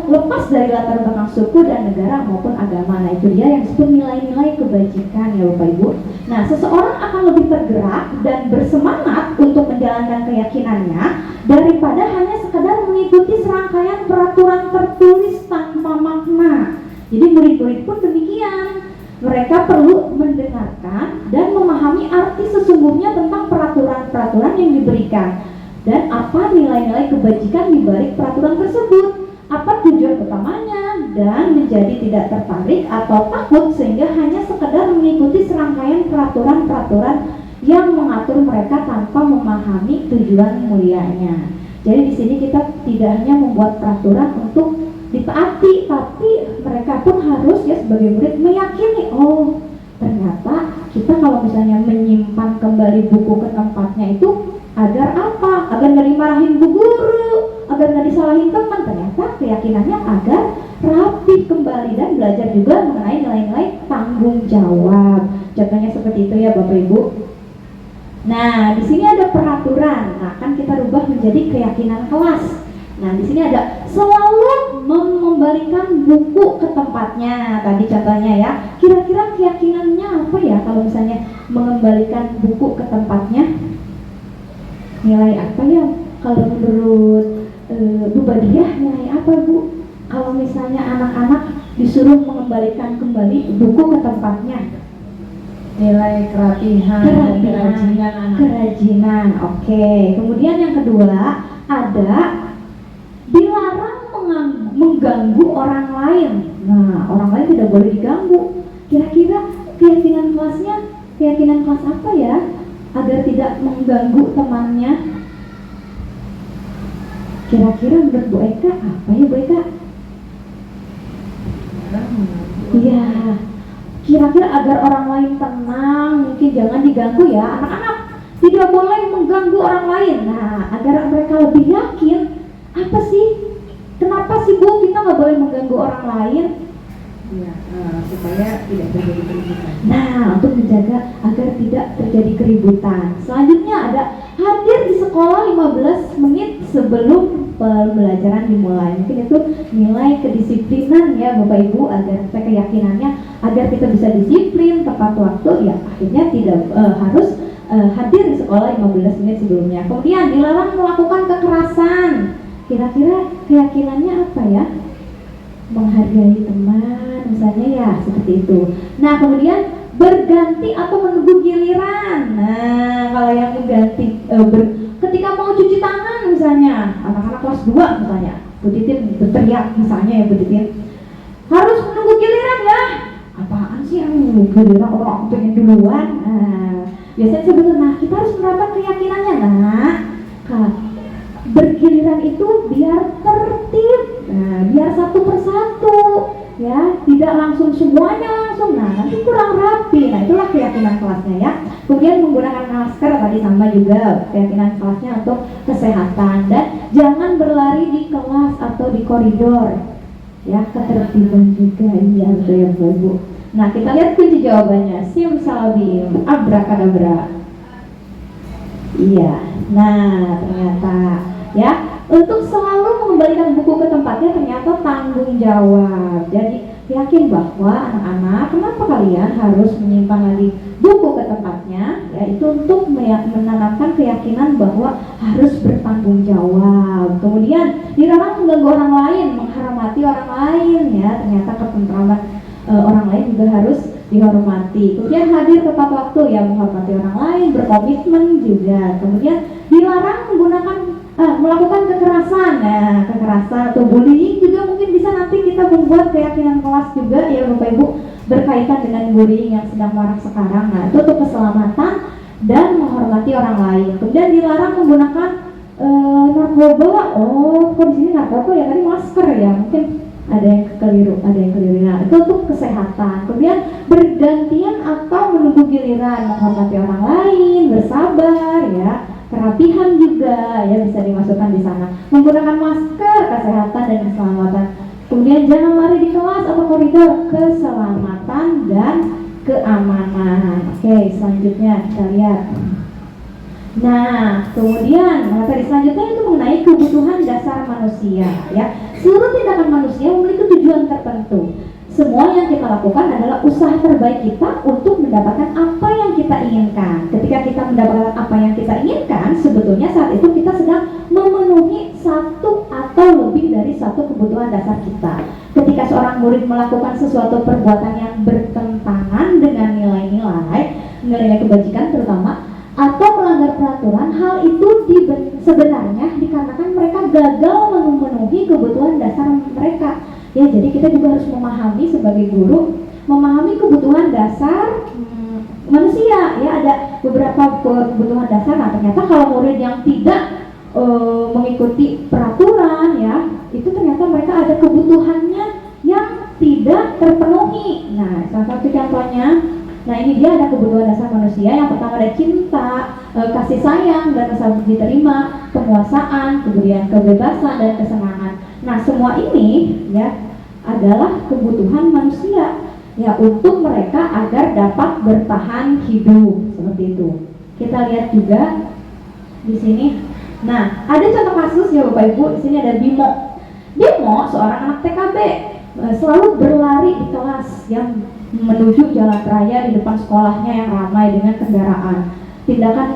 lepas dari latar belakang suku dan negara maupun agama. Nah, itu dia yang disebut nilai-nilai kebajikan ya Bapak Ibu. Nah, seseorang akan lebih tergerak dan bersemangat untuk menjalankan keyakinannya daripada hanya sekadar mengikuti serangkaian peraturan tertulis tanpa makna. Jadi murid-murid pun demikian. Mereka perlu mendengarkan dan memahami arti sesungguhnya tentang peraturan-peraturan yang diberikan dan apa nilai-nilai kebajikan di balik peraturan tersebut, apa tujuan utamanya, dan menjadi tidak tertarik atau takut sehingga hanya sekedar mengikuti serangkaian peraturan-peraturan yang mengatur mereka tanpa memahami tujuan mulianya. Jadi di sini kita tidak hanya membuat peraturan untuk ditaati, tapi mereka pun harus ya sebagai murid meyakini, oh ternyata kita kalau misalnya menyimpan kembali buku ke tempatnya itu agar apa? Agar nggak dimarahin bu guru, agar nggak disalahin teman. Ternyata keyakinannya agar rapi kembali dan belajar juga mengenai nilai-nilai tanggung jawab. Contohnya seperti itu ya Bapak Ibu. Nah, di sini ada peraturan. Nah, kan kita rubah menjadi keyakinan kelas. Nah, di sini ada selalu mengembalikan buku ke tempatnya. Tadi contohnya ya. Kira-kira keyakinannya apa ya kalau misalnya mengembalikan buku ke tempatnya? Nilai apa ya? Kalau menurut Bu Badiah, nilai apa Bu? Kalau misalnya anak-anak disuruh mengembalikan kembali buku ke tempatnya?
Nilai kerapihan dan kerajinan anak.
Kerajinan, oke. Kemudian yang kedua ada dilarang mengganggu orang lain. Nah, orang lain tidak boleh diganggu. Kira-kira keyakinan kelas apa ya agar tidak mengganggu temannya? Kira-kira menurut Bu Eka apa ya Bu Eka? Iya. Kira-kira agar orang lain tenang, mungkin jangan diganggu ya. Anak-anak tidak boleh mengganggu orang lain. Nah, agar mereka lebih yakin, apa sih? Kenapa sih Bu, kita nggak boleh mengganggu orang lain? Ya, supaya tidak terjadi keributan. Nah, untuk menjaga agar tidak terjadi keributan. Selanjutnya ada hadir di sekolah 15 menit sebelum pembelajaran dimulai. Mungkin itu nilai kedisiplinan ya Bapak Ibu, agar keyakinannya agar kita bisa disiplin tepat waktu ya, akhirnya tidak harus hadir di sekolah 15 menit sebelumnya. Kemudian dilarang melakukan kekerasan. Kira-kira keyakinannya apa ya? Menghargai teman, misalnya ya seperti itu. Nah, kemudian berganti atau menunggu giliran. Nah, kalau yang mengganti ketika mau cuci tangan misalnya, anak-anak kelas 2 misalnya, Bu Titin berteriak misalnya ya Bu Titin, harus menunggu giliran ya. Apaan sih yang menunggu giliran, kalau aku pengen duluan? Biasanya sebetulnya kita harus menerapkan keyakinannya, bergiliran itu biar tertib, biar satu persatu ya, tidak langsung semuanya langsung, nanti kurang rapi. Nah, itulah keyakinan kelasnya ya. Kemudian menggunakan masker tadi sama juga keyakinan kelasnya untuk kesehatan, dan jangan berlari di kelas atau di koridor ya, ketertiban juga. Iya betul ya Bu. Nah, kita lihat kunci jawabannya. Simsalabim, abrakadabra. Iya. Nah, ternyata ya, untuk selalu mengembalikan buku ke tempatnya ternyata tanggung jawab. Jadi yakin bahwa anak-anak, kenapa kalian harus menyimpan lagi buku ke tempatnya? Ya, itu untuk menanamkan keyakinan bahwa harus bertanggung jawab. Kemudian dilarang mengganggu orang lain, menghormati orang lain ya. Ternyata ketentraman orang lain juga harus dihormati. Kemudian hadir tepat waktu ya, menghormati orang lain, berkomitmen juga. Kemudian dilarang melakukan kekerasan. Nah, kekerasan atau bullying juga mungkin bisa nanti kita membuat keyakinan kelas juga ya Bapak Ibu, berkaitan dengan bullying yang sedang marak sekarang. Nah, itu untuk keselamatan dan menghormati orang lain. Kemudian dilarang menggunakan narkoba. Oh, kok di sini narkoba ya, tadi masker ya, mungkin ada yang keliru. Nah, itu untuk kesehatan. Kemudian bergantian atau menunggu giliran, menghormati orang lain, bersabar ya, kerapihan juga ya bisa dimasukkan di sana. Menggunakan masker, kesehatan dan keselamatan. Kemudian jangan lari di kelas atau koridor, keselamatan dan keamanan. Oke, selanjutnya kita lihat. Nah, kemudian materi selanjutnya itu mengenai kebutuhan dasar manusia ya. Seluruh tindakan manusia memiliki tujuan tertentu. Semua yang kita lakukan adalah usaha terbaik kita untuk mendapatkan apa yang kita inginkan. Ketika kita mendapatkan apa yang kita inginkan, sebetulnya saat itu kita sedang memenuhi satu atau lebih dari satu kebutuhan dasar kita. Ketika seorang murid melakukan sesuatu perbuatan yang bertentangan dengan nilai-nilai kebajikan terutama, atau melanggar peraturan, hal itu sebenarnya dikarenakan mereka gagal memenuhi kebutuhan dasar mereka. Ya, jadi kita juga harus memahami sebagai guru, memahami kebutuhan dasar manusia. Ya, ada beberapa kebutuhan dasar. Nah, ternyata kalau murid yang tidak mengikuti peraturan, ya, itu ternyata mereka ada kebutuhannya yang tidak terpenuhi. Nah, salah satu contohnya. Nah, ini dia ada kebutuhan dasar manusia. Yang pertama ada cinta, kasih sayang dan rasa diterima, penguasaan, kemudian kebebasan dan kesenangan. Nah, semua ini ya adalah kebutuhan manusia ya untuk mereka agar dapat bertahan hidup seperti itu. Kita lihat juga di sini. Nah, ada contoh kasus ya Bapak Ibu. Di sini ada Bimo. Bimo seorang anak TKB selalu berlari di kelas yang menuju jalan raya di depan sekolahnya yang ramai dengan kendaraan. Tindakan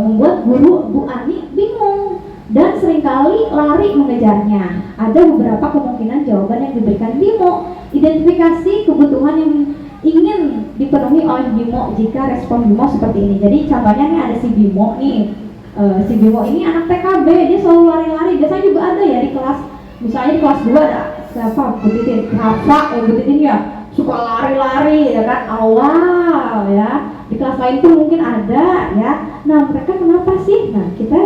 membuat guru Bu Ani bingung dan seringkali lari mengejarnya. Ada beberapa kemungkinan jawaban yang diberikan Bimo. Identifikasi kebutuhan yang ingin dipenuhi oleh Bimo jika respon Bimo seperti ini. Jadi contohnya nih ada si Bimo nih. Si Bimo ini anak TKB, dia selalu lari-lari. Biasanya juga ada ya di kelas, misalnya di kelas 2 ada siapa? Bu Titin, Rafa, Bu Titin ya suka lari-lari ya kan, awal ya. Di kelas lain pun mungkin ada ya. Nah, mereka kenapa sih? Nah, kita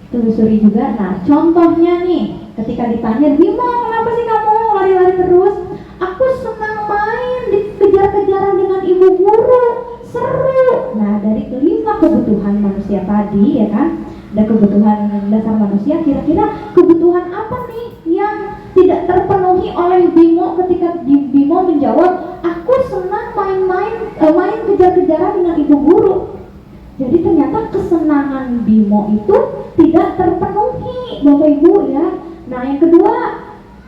telusuri juga. Nah, contohnya nih, ketika ditanya, Bimo, kenapa sih kamu lari-lari terus? Aku senang main, dikejar-kejaran dengan ibu guru, seru. Nah, dari kelima kebutuhan manusia tadi ya kan, ada kebutuhan dasar manusia. Kira-kira kebutuhan apa nih yang tidak terpenuhi oleh Bimo ketika Bimo menjawab, aku senang main kejar-kejaran dengan ibu guru. Jadi ternyata kesenangan Bimo itu tidak terpenuhi, Bapak Ibu ya. Nah yang kedua,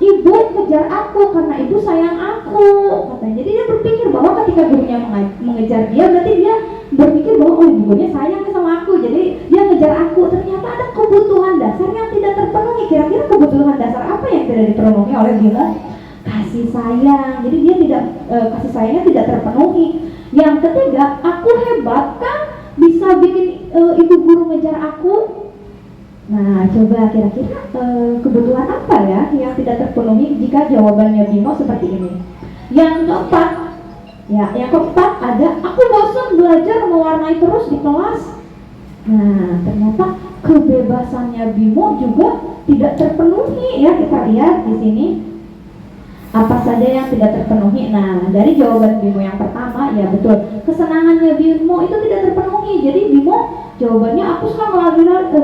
ibu kejar aku karena ibu sayang aku, katanya. Jadi dia berpikir bahwa ketika gurunya mengejar dia, berarti dia berpikir bahwa oh ibunya sayang sama aku, jadi dia ngejar aku. Ternyata ada kebutuhan dasar yang tidak terpenuhi. Kira-kira kebutuhan dasar apa yang tidak dipenuhi oleh Bimo? Kasih sayang. Jadi dia tidak kasih sayangnya tidak terpenuhi. Yang ketiga, aku hebat kan bisa bikin ibu guru ngejar aku. Nah, coba kira-kira kebutuhan apa ya yang tidak terpenuhi jika jawabannya Bimo seperti ini. Yang keempat ada, aku bosan belajar mewarnai terus di kelas. Nah, ternyata kebebasannya Bimo juga tidak terpenuhi ya. Kita lihat di sini apa saja yang tidak terpenuhi. Nah, dari jawaban Bimo yang pertama, ya betul, kesenangannya Bimo itu tidak terpenuhi. Jadi Bimo jawabannya, aku suka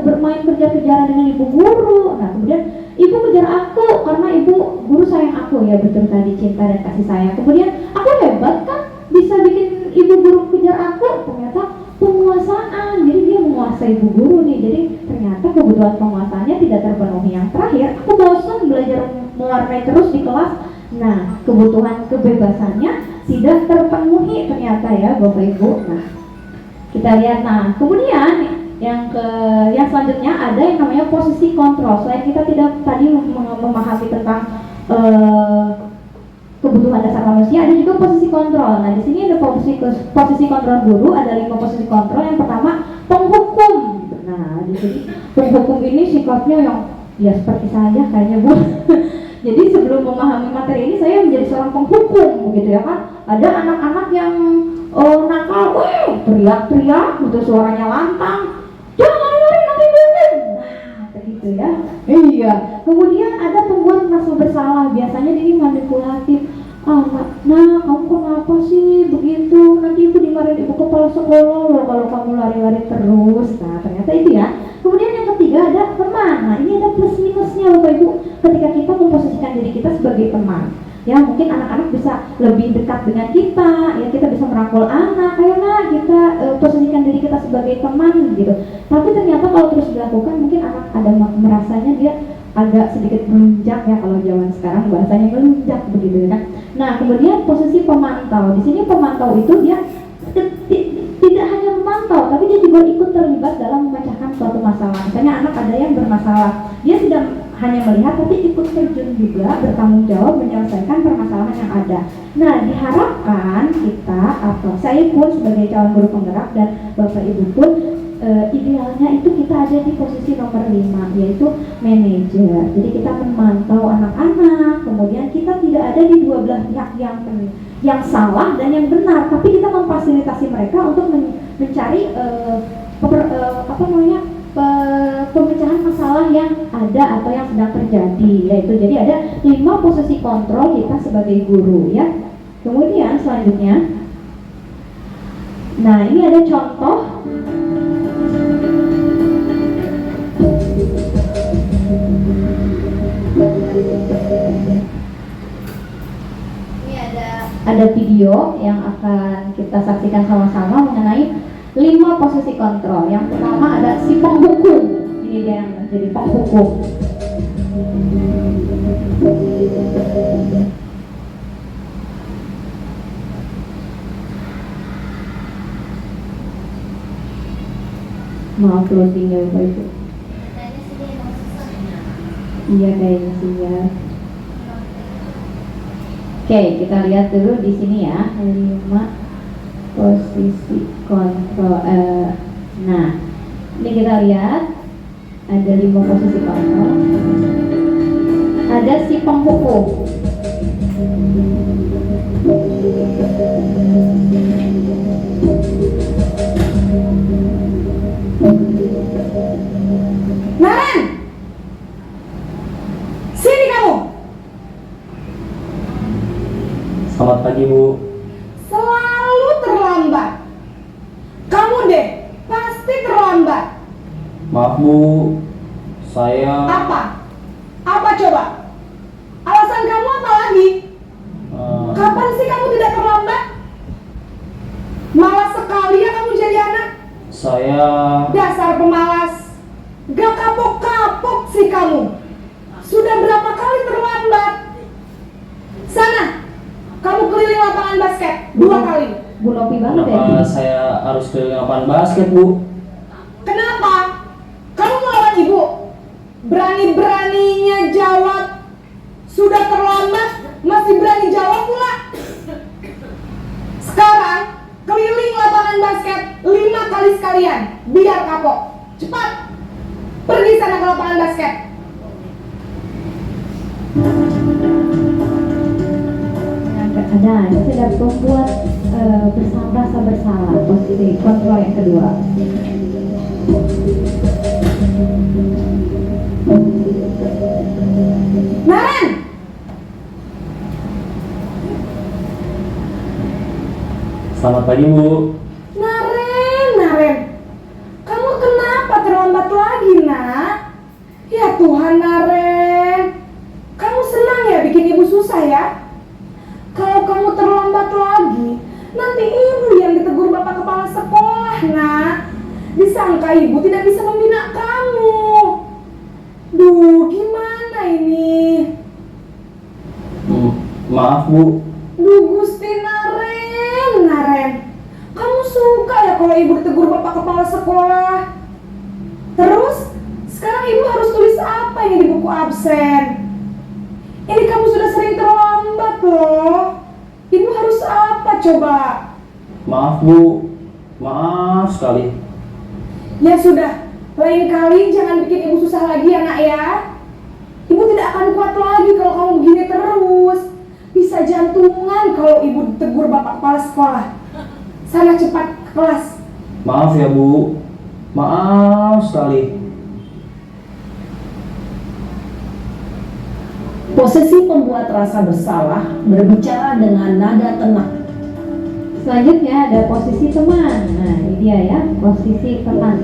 bermain kejar-kejaran dengan ibu guru. Nah, kemudian ibu kejar aku karena ibu guru sayang aku. Ya betul tadi, cinta dan kasih sayang. Kemudian aku hebat kan bisa bikin ibu guru kejar aku. Ternyata penguasaan. Jadi dia menguasai ibu guru nih. Jadi ternyata kebutuhan penguasaannya tidak terpenuhi. Yang terakhir, aku bosan belajar mewarnai terus di kelas. Nah, kebutuhan kebebasannya tidak terpenuhi ternyata ya Bapak Ibu. Nah, kita lihat. Nah, kemudian yang selanjutnya ada yang namanya posisi kontrol. Selain kita tidak tadi memahami tentang kebutuhan dasar manusia, ada juga posisi kontrol. Nah, di sini ada posisi kontrol guru, ada 5 posisi kontrol. Yang pertama, penghukum. Nah, di sini penghukum ini sikapnya yang ya seperti saya kayaknya Bu. Jadi sebelum memahami materi ini saya menjadi seorang penghukum begitu ya kan. Ada anak-anak yang nakal, teriak-teriak, gitu suaranya lantang. Jangan lari-lari nanti bunyi. Nah, begitu ya. Iya. Kemudian ada pembuat merasa bersalah. Biasanya ini manipulatif. Nah, kamu kenapa sih begitu? Nanti ibu dimarahin ibu kepala sekolah loh kalau kamu lari-lari terus. Nah, ternyata itu ya. Kemudian yang ketiga ada teman. Nah, ini ada plus minusnya Bapak Ibu. Ketika kita memposisikan diri kita sebagai teman, ya mungkin anak-anak bisa lebih dekat dengan kita, ya kita bisa merangkul anak, ayo nak kita posisikan diri kita sebagai teman gitu. Tapi ternyata kalau terus dilakukan mungkin anak ada merasanya dia agak sedikit melunjak ya, kalau zaman sekarang bahasanya melunjak begitu ya kan. Nah, kemudian posisi pemantau. Di sini pemantau itu dia tidak hanya memantau, tapi dia juga ikut terlibat dalam memecahkan suatu masalah. Misalnya anak ada yang bermasalah, dia tidak hanya melihat tapi ikut terjun juga, bertanggung jawab menyelesaikan permasalahan yang ada. Nah, diharapkan kita atau saya pun sebagai calon guru penggerak dan Bapak Ibu pun idealnya itu kita ada di posisi nomor 5, yaitu manajer. Jadi kita memantau anak-anak, kemudian kita tidak ada di dua belah pihak yang salah dan yang benar, tapi kita memfasilitasi mereka untuk mencari pemecahan masalah yang ada atau yang sedang terjadi, yaitu jadi ada 5 posisi kontrol kita sebagai guru ya. Kemudian selanjutnya, nah ini ada contoh. Ada video yang akan kita saksikan sama-sama mengenai 5 posisi kontrol. Yang pertama ada si penghukum. Ini dia yang menjadi penghukum. Maaf loadingnya Bapak Ibu. Iya kayaknya sih ya. Oke, kita lihat dulu di sini ya, 5 posisi kontrol. Nah, ini kita lihat ada 5 posisi kontrol. Ada si penghukum.
Naren, sini kamu.
Selamat pagi Bu.
Selalu terlambat. Kamu deh, pasti terlambat.
Maaf Bu, Saya
Apa? Apa coba? Alasan kamu apa lagi? Kapan sih kamu tidak terlambat? Malas sekali ya kamu jadi anak.
saya
Dasar pemalas. Gak kapok-kapok sih kamu. Sudah berapa kali terlambat? Sana, kamu keliling lapangan basket 2 kali.
Bu Nopi banget ya.
kenapa saya harus keliling lapangan basket, Bu?
Kenapa? Kamu melawan ibu? Berani-beraninya jawab. Sudah terlambat, masih berani jawab pula. Sekarang, keliling lapangan basket 5 kali sekalian. Biar kapok. Cepat. Pergi sana ke lapangan basket.
Nah, ini sudah membuat rasa bersalah. Positif. Kontrol yang kedua.
Naren!
Selamat pagi, Bu.
Naren. Kamu kenapa terlambat lagi, nak? Ya Tuhan, Naren. Kamu senang ya bikin ibu susah ya? Kalau kamu terlambat lagi, nanti ibu yang ditegur bapak kepala sekolah, nak. Disangka ibu tidak bisa membina kamu. Duh, gimana ini?
Maaf, Bu.
Duh, Gusti Naren. Kamu suka ya kalau ibu ditegur bapak kepala sekolah? Terus, sekarang ibu harus tulis apa ini di buku absen? Ini kamu sudah sering terlambat loh. Ibu harus apa coba?
Maaf, Bu. Maaf sekali.
Ya sudah, lain kali jangan bikin ibu susah lagi ya nak ya. Ibu tidak akan kuat lagi kalau kamu begini terus. Bisa jantungan kalau ibu ditegur bapak kepala sekolah. Sana cepat ke kelas.
Maaf ya, Bu. Maaf sekali.
Posisi pembuat rasa bersalah berbicara dengan nada tenang.
Selanjutnya ada posisi teman. Nah, ini dia ya, posisi teman.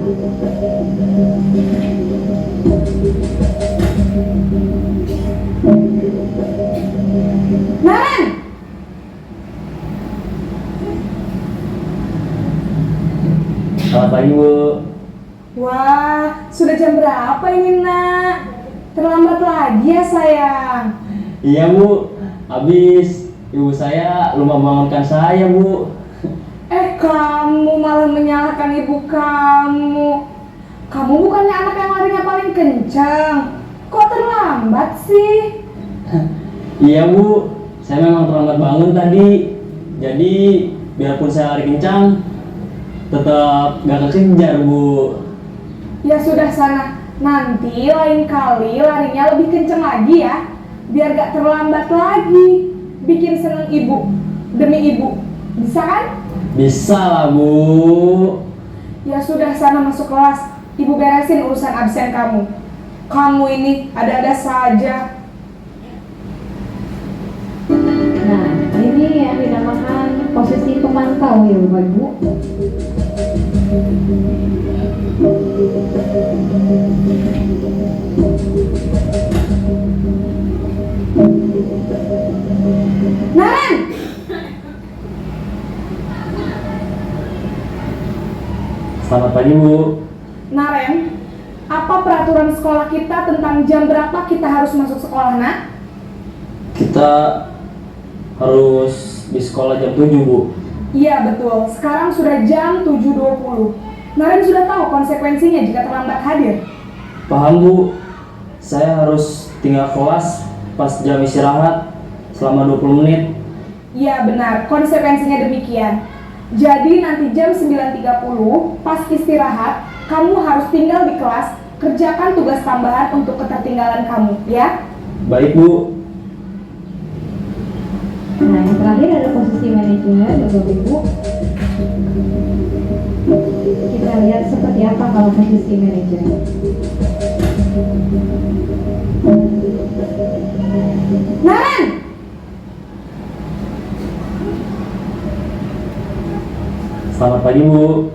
Naren!
Selamat pagi, Bu.
Wah, sudah jam berapa ini nak? Terlambat lagi ya sayang.
Iya, Bu. Habis ibu saya lupa bangunkan saya, Bu.
Kamu malah menyalahkan ibu kamu. Kamu bukannya anak yang larinya paling kencang. Kok terlambat sih?
Iya, Bu. Saya memang terlambat bangun tadi. Jadi, biarpun saya lari kencang, tetap gak kekejar, Bu.
Ya sudah sana. Nanti lain kali larinya lebih kencang lagi ya. Biar gak terlambat lagi. Bikin seneng ibu. Demi ibu. Bisa kan?
Bisa lah, Bu.
Ya sudah sana masuk kelas. Ibu beresin urusan absen kamu. Kamu ini ada-ada saja.
Nah, ini yang dinamakan posisi pemantau ya Bapak Ibu.
Naren!
Selamat pagi, Bu.
Naren, apa peraturan sekolah kita tentang jam berapa kita harus masuk sekolah, nak?
Kita harus di sekolah jam 7, Bu.
Iya betul, sekarang sudah jam 7.20. Naren sudah tahu konsekuensinya jika terlambat hadir.
Paham, Bu. Saya harus tinggal kelas pas jam istirahat selama 20 menit.
Iya benar, konsekuensinya demikian. Jadi nanti jam 9.30 pas istirahat, kamu harus tinggal di kelas, kerjakan tugas tambahan untuk ketertinggalan kamu, ya?
Baik, Bu.
Nah, yang terakhir ada posisi manajer Bapak Ibu. Kita lihat seperti apa kalau posisi manajer.
Naren!
Selamat pagi, Bu.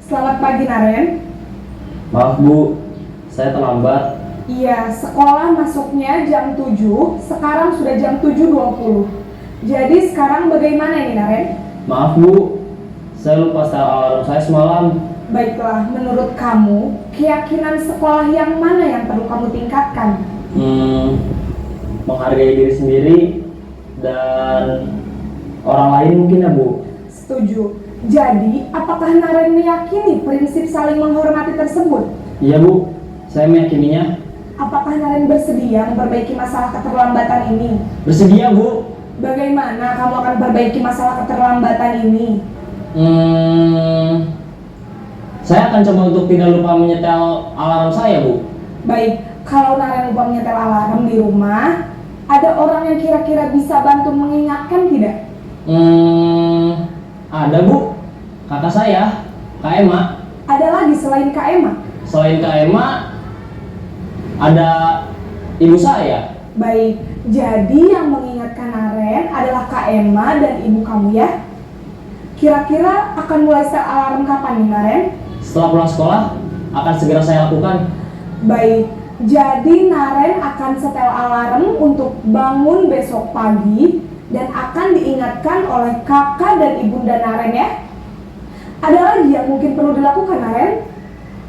Selamat pagi, Naren.
Maaf, Bu. saya terlambat.
Iya, sekolah masuknya jam 7, sekarang sudah jam 7.20. Jadi sekarang bagaimana ini Naren?
Maaf Bu, saya lupa setel alarm saya semalam.
Baiklah, menurut kamu, keyakinan sekolah yang mana yang perlu kamu tingkatkan?
Menghargai diri sendiri dan orang lain mungkin ya Bu.
Setuju. Jadi, apakah Naren meyakini prinsip saling menghormati tersebut?
Iya Bu, saya meyakininya.
Apakah Naren bersedia memperbaiki masalah keterlambatan ini?
Bersedia Bu.
Bagaimana kamu akan perbaiki masalah keterlambatan ini?
Saya akan coba untuk tidak lupa menyetel alarm saya Bu.
Baik, kalau Naren lupa menyetel alarm di rumah, ada orang yang kira-kira bisa bantu mengingatkan tidak?
Ada Bu, kakak saya, Kak Emma.
Ada lagi selain Kak Emma?
Selain Kak Emma, ada ibu saya.
Baik, jadi yang mengingatkan Naren adalah Kak Emma dan ibu kamu ya? Kira-kira akan mulai setel alarm kapan nih Naren?
Setelah pulang sekolah, akan segera saya lakukan.
Baik, jadi Naren akan setel alarm untuk bangun besok pagi dan akan diingatkan oleh kakak dan ibunda Naren ya. Ada lagi yang mungkin perlu dilakukan Naren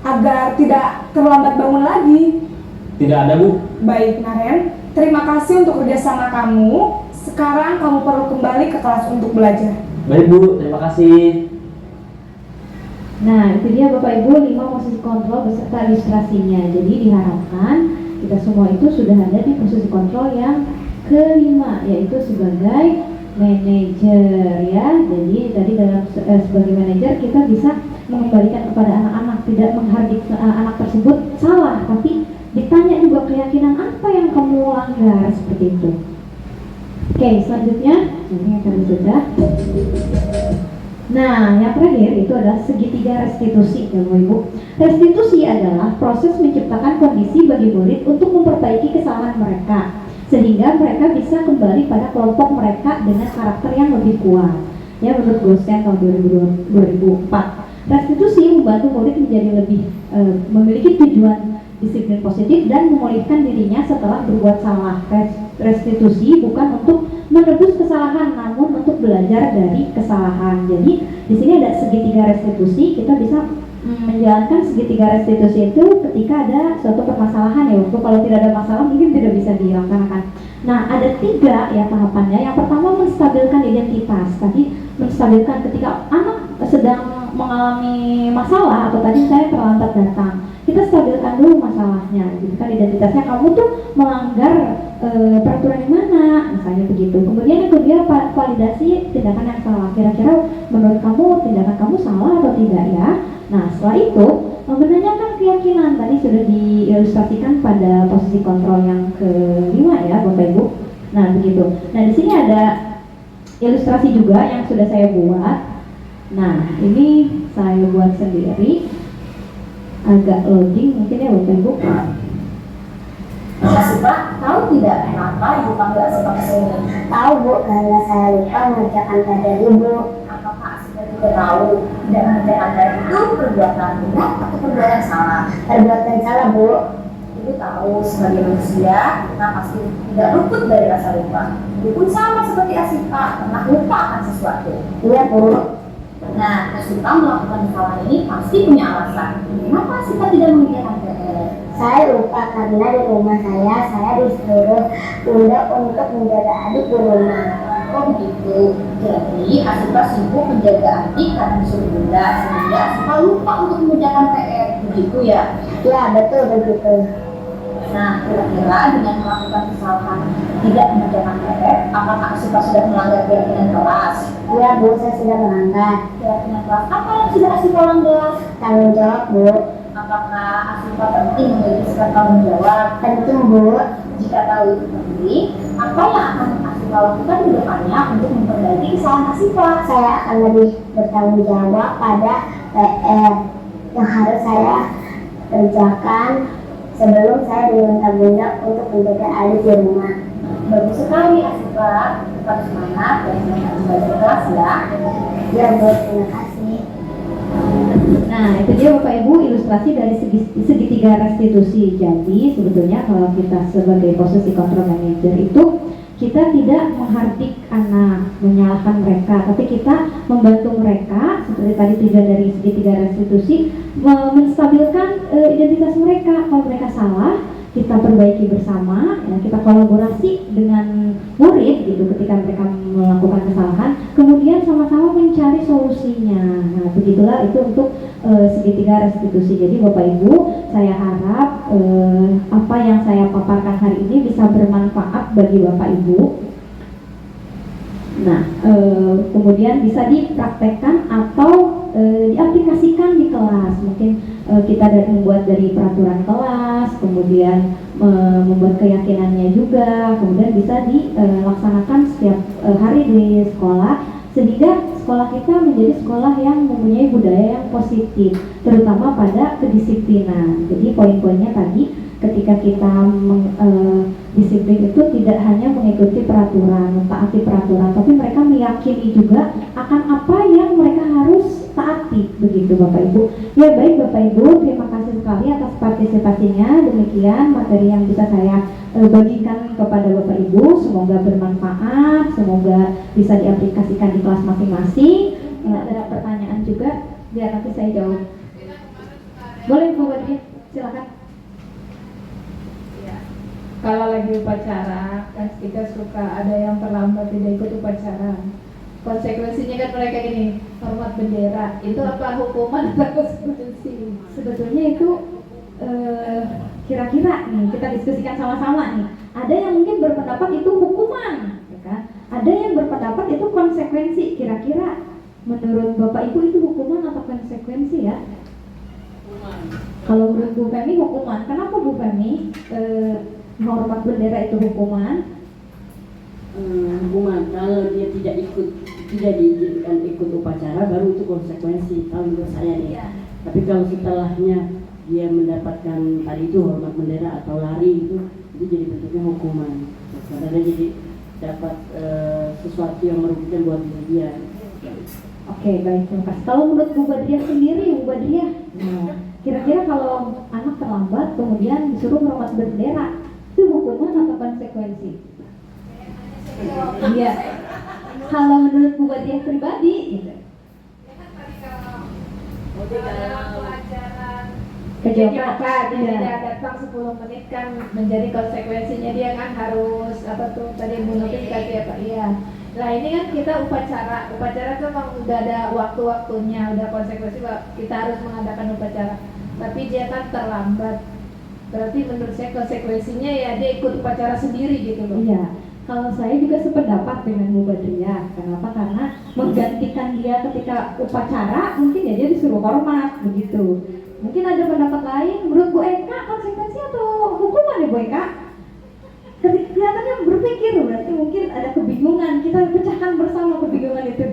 agar tidak terlambat bangun lagi?
Tidak ada Bu.
Baik Naren, terima kasih untuk kerjasama kamu. Sekarang kamu perlu kembali ke kelas untuk belajar.
Baik Bu, terima kasih.
Nah, itu dia Bapak Ibu 5 posisi kontrol beserta ilustrasinya. Jadi diharapkan kita semua itu sudah ada di posisi kontrol yang kelima, yaitu sebagai manajer ya. Jadi tadi dalam sebagai manajer kita bisa mengembalikan kepada anak-anak, tidak menghardik anak tersebut salah, tapi ditanya juga keyakinan apa yang kamu langgar, seperti itu. Oke, selanjutnya ini kami sudah. Nah, yang terakhir itu adalah segitiga restitusi ya Bu Ibu. Restitusi adalah proses menciptakan kondisi bagi murid untuk memperbaiki kesalahan mereka, sehingga mereka bisa kembali pada kelompok mereka dengan karakter yang lebih kuat. Ya, menurut Gosen tahun 2004. Restitusi membantu murid menjadi lebih memiliki tujuan disiplin positif dan memulihkan dirinya setelah berbuat salah. Restitusi bukan untuk menebus kesalahan, namun untuk belajar dari kesalahan. Jadi di sini ada segitiga restitusi. Kita bisa menjalankan segitiga restitusi itu ketika ada suatu permasalahan ya. Untuk kalau tidak ada masalah mungkin tidak bisa dilaksanakan. Nah, ada 3 ya tahapannya. Yang pertama menstabilkan identitas. Tadi menstabilkan ketika anak sedang mengalami masalah atau tadi saya terlambat datang, kita stabilkan dulu masalahnya, gitu kan, identitasnya. Kamu tuh melanggar peraturan di mana, misalnya begitu. Kemudian yang kedua validasi tindakan yang salah. Kira-kira menurut kamu tindakan kamu salah atau tidak ya? Nah, setelah itu menanyakan keyakinan. Tadi sudah diilustrasikan pada posisi kontrol yang kelima ya Bapak Ibu. Nah begitu. Nah di sini ada ilustrasi juga yang sudah saya buat. Nah ini saya buat sendiri. Agak loading mungkin ya Bapak Ibu.
Asifah, tahu tidak kenapa ibu panggil Asifah ke sini? Tahu Bu, karena saya lupa mengerjakan PR Ibu. Apakah Asifah juga tahu tidak mengerjakan PR itu perbuatan benar atau perbuatan salah? Perbuatan salah Bu. Ibu tahu sebagai manusia kita pasti tidak luput dari rasa lupa. Ibu pun sama seperti Asifah, pernah lupa akan sesuatu. Iya Bu. Nah, Asifah melakukan kesalahan ini pasti punya alasan. Kenapa Asifah tidak mengerjakan PR? Saya lupa karena di rumah saya disuruh Bunda untuk menjaga adik di rumah. Oh begitu. Jadi Asifah sibuk menjaga adik karena disuruh Bunda, sehingga Asifah lupa untuk mengerjakan PR. Begitu ya? Ya betul begitu. Nah, kira-kira dengan melakukan kesalahan tidak mengerjakan PR, apakah Asifah sudah melanggar keyakinan kelas? Iya Bu, saya sudah melanggar. Keyakinan kelas apa yang sudah Asifah langgar? Tanggung jawab Bu. Apakah Asifah penting memiliki sikap tanggung jawab? Penting Bu. Jika tahu itu penting, apa yang akan Asifah lakukan ke depannya untuk memperbaiki kesalahan Asifah? Saya akan lebih bertanggung jawab pada PR yang harus saya kerjakan sebelum saya diminta Bunda untuk menjaga adik di rumah. Bagus sekali Asifah, tetap semangat dan semangat belajar kelas ya. Ya Bu, terima kasih.
Nah Nah, itu dia Bapak Ibu ilustrasi dari segitiga restitusi. Jadi sebetulnya kalau kita sebagai posisi control manager itu kita tidak menghardik anak, menyalahkan mereka, tapi kita membantu mereka seperti tadi tujuan dari segitiga restitusi menstabilkan identitas mereka. Kalau mereka salah, kita perbaiki bersama, ya, kita kolaborasi dengan murid gitu ketika mereka melakukan kesalahan, kemudian sama-sama mencari solusinya. Nah, begitulah itu untuk segitiga restitusi. Jadi Bapak Ibu, saya harap apa yang saya paparkan hari ini bisa bermanfaat bagi Bapak Ibu. Nah, kemudian bisa dipraktekkan atau diaplikasikan di kelas. Mungkin kita membuat dari peraturan kelas, kemudian membuat keyakinannya juga, kemudian bisa dilaksanakan setiap hari di sekolah, sehingga sekolah kita menjadi sekolah yang mempunyai budaya yang positif, terutama pada kedisiplinan. Jadi poin-poinnya tadi, ketika kita disiplin itu tidak hanya mengikuti peraturan, mentaati peraturan, tapi mereka meyakini juga akan apa yang mereka harus taati, begitu Bapak Ibu. Ya baik Bapak Ibu, terima kasih sekali atas partisipasinya. Demikian materi yang bisa saya bagikan kepada Bapak Ibu. Semoga bermanfaat, semoga bisa diaplikasikan di kelas masing-masing. Ada pertanyaan juga, biar nanti saya jawab. Boleh Bu Badri, silakan.
Kalau lagi upacara, kan kita suka ada yang terlambat tidak ikut upacara. Konsekuensinya kan mereka gini, hormat bendera. Itu apa hukuman atau konsekuensi?
Sebetulnya itu kira-kira nih kita diskusikan sama-sama nih. Ada yang mungkin berpendapat itu hukuman, ya kan? Ada yang berpendapat itu konsekuensi. Kira-kira menurut Bapak Ibu itu hukuman atau konsekuensi ya? Hukuman. Kalau menurut Bu Femi hukuman. Kenapa Bu Femi? Hormat bendera itu hukuman?
Hukuman kalau dia tidak diizinkan ikut upacara, baru itu konsekuensi kalau menurut saya nih.
Ya.
Tapi kalau setelahnya dia mendapatkan tadi itu hormat bendera atau lari itu jadi bentuknya hukuman, karena dia jadi dapat sesuatu yang merugikan buat diri dia.
Oke, baik, terima kasih. Kalau menurut Bu Badriah sendiri, Bu Badriah, kira-kira kalau anak terlambat kemudian disuruh hormat bendera, itu hukuman atau konsekuensi? Iya. Kalau menurut Bu Badriah pribadi, gitu.
Kejokan tidak datang 10 menit kan menjadi konsekuensinya dia kan harus apa tuh tadi Bu Novi kasih apa? Iya. Nah ini kan kita upacara kan memang udah ada waktu-waktunya, udah konsekuensi kita harus mengadakan upacara. Tapi dia kan terlambat. Berarti menurut saya konsekuensinya ya dia ikut upacara sendiri gitu loh.
Iya. Kalau saya juga sependapat dengan Bu Badriah. Kenapa? Karena menggantikan dia ketika upacara, mungkin ya dia disuruh hormat begitu. Mungkin ada pendapat lain. Menurut Bu Eka, konsekuensi atau hukuman ya Bu Eka? Kelihatannya berpikir, berarti mungkin ada kebingungan. Kita pecahkan bersama kebingungan itu.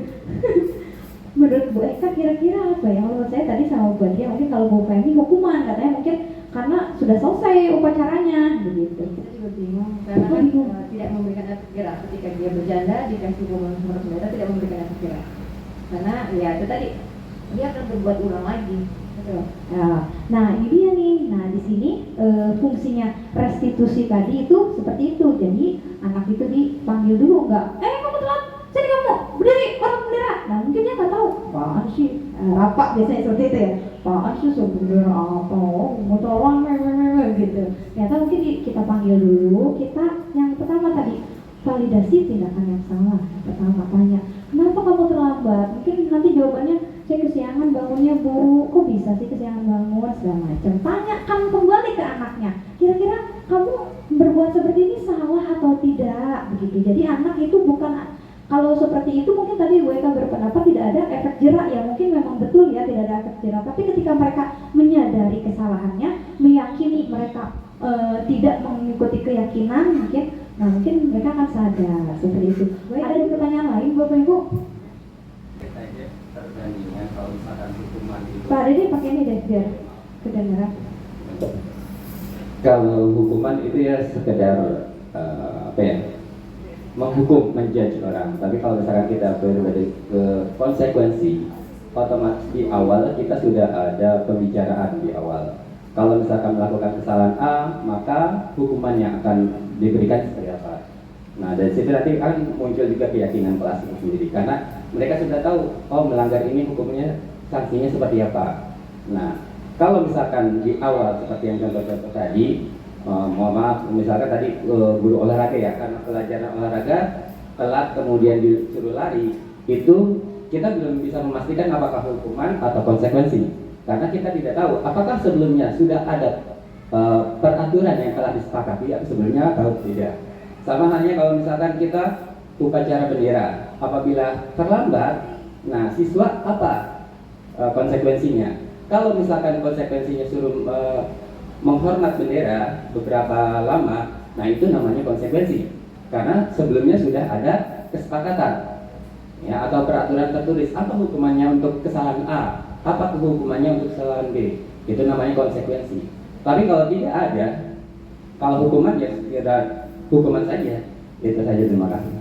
Menurut Bu Eka kira-kira apa ya? Menurut saya tadi sama Bu Badriah, mungkin kalau Bu Femi hukuman, katanya mungkin karena sudah selesai upacaranya begitu.
Kita juga bingung karena kan tidak memberikan efek jerak ketika dia berjanda dikasih hukuman hormat bendera, tidak memberikan efek jerak karena ya itu tadi dia akan berbuat ulang lagi.
Ya, nah ini dia nih. Nah di sini fungsinya restitusi tadi itu seperti itu. Jadi anak itu dipanggil dulu, enggak? Kamu telat, sini kamu berdiri, hormat bendera. Nah mungkin dia nggak tahu, apaan sih? Rapak biasanya seperti itu ya. Apaan sih sebenarnya apa? Mau tolong, gitu. Ternyata mungkin kita panggil dulu. Kita yang pertama tadi validasi tindakan yang salah. Pertama tanya, kenapa kamu terlambat? Mungkin nanti jawabannya, saya kesiangan bangunnya Bu. Kok bisa sih kesiangan bangun? Segala macam. Tanyakan kembali ke anaknya, kira-kira kamu berbuat seperti ini salah atau tidak? Begitu. Jadi anak itu bukan, kalau seperti itu mungkin tadi Bu Eka berpendapat tidak ada efek jerak ya, mungkin memang betul ya tidak ada efek jerak. Tapi ketika mereka menyadari kesalahannya, meyakini mereka tidak mengikuti keyakinan, mungkin mereka akan sadar seperti itu. Ada pertanyaan lain Bapak Ibu?
Perbandingan kalau misalkan hukuman itu.
Pak Dede pakai ini deh biar kedengaran.
Kalau hukuman itu ya sekedar menghukum, menjudge orang. Tapi kalau misalkan kita berbalik ke konsekuensi, otomatis di awal kita sudah ada pembicaraan di awal. Kalau misalkan melakukan kesalahan A, maka hukumannya akan diberikan seperti apa. Nah, dari situ nanti kan muncul juga keyakinan kelas itu sendiri, karena mereka sudah tahu, oh melanggar ini hukumnya, sanksinya seperti apa. Nah, kalau misalkan di awal seperti yang contoh-contoh tadi, mohon maaf, misalkan tadi guru olahraga ya, karena pelajaran olahraga telat kemudian disuruh lari, itu kita belum bisa memastikan apakah hukuman atau konsekuensi, karena kita tidak tahu apakah sebelumnya sudah ada peraturan yang telah disepakati atau sebelumnya atau tidak. Sama halnya kalau misalkan kita upacara bendera, apabila terlambat, nah siswa apa konsekuensinya? Kalau misalkan konsekuensinya suruh menghormat bendera beberapa lama, nah itu namanya konsekuensi, karena sebelumnya sudah ada kesepakatan, ya, atau peraturan tertulis apa hukumannya untuk kesalahan A, apa hukumannya untuk kesalahan B, itu namanya konsekuensi. Tapi kalau tidak ada, kalau hukuman ya sekedar hukuman saja. Itu saja, terima kasih.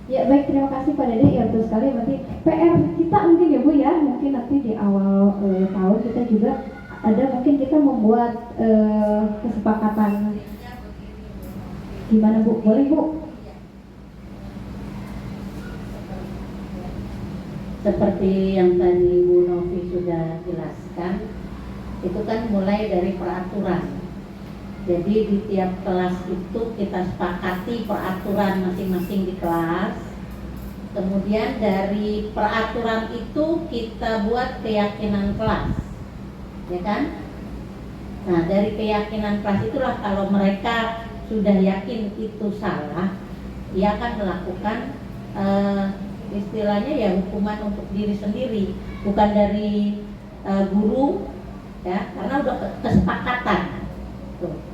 Ya baik, terima kasih Pak Dede. Ya betul sekali, berarti PR kita mungkin ya Bu ya, mungkin nanti di awal tahun kita juga ada, mungkin kita membuat kesepakatan gimana Bu, boleh Bu?
Seperti yang tadi Bu Novi sudah jelaskan, itu kan mulai dari peraturan. Jadi di tiap kelas itu kita sepakati peraturan masing-masing di kelas. Kemudian dari peraturan itu kita buat keyakinan kelas, ya kan? Nah, dari keyakinan kelas itulah kalau mereka sudah yakin itu salah, dia akan melakukan istilahnya ya hukuman untuk diri sendiri, bukan dari guru, ya, karena udah kesepakatan. Tuh.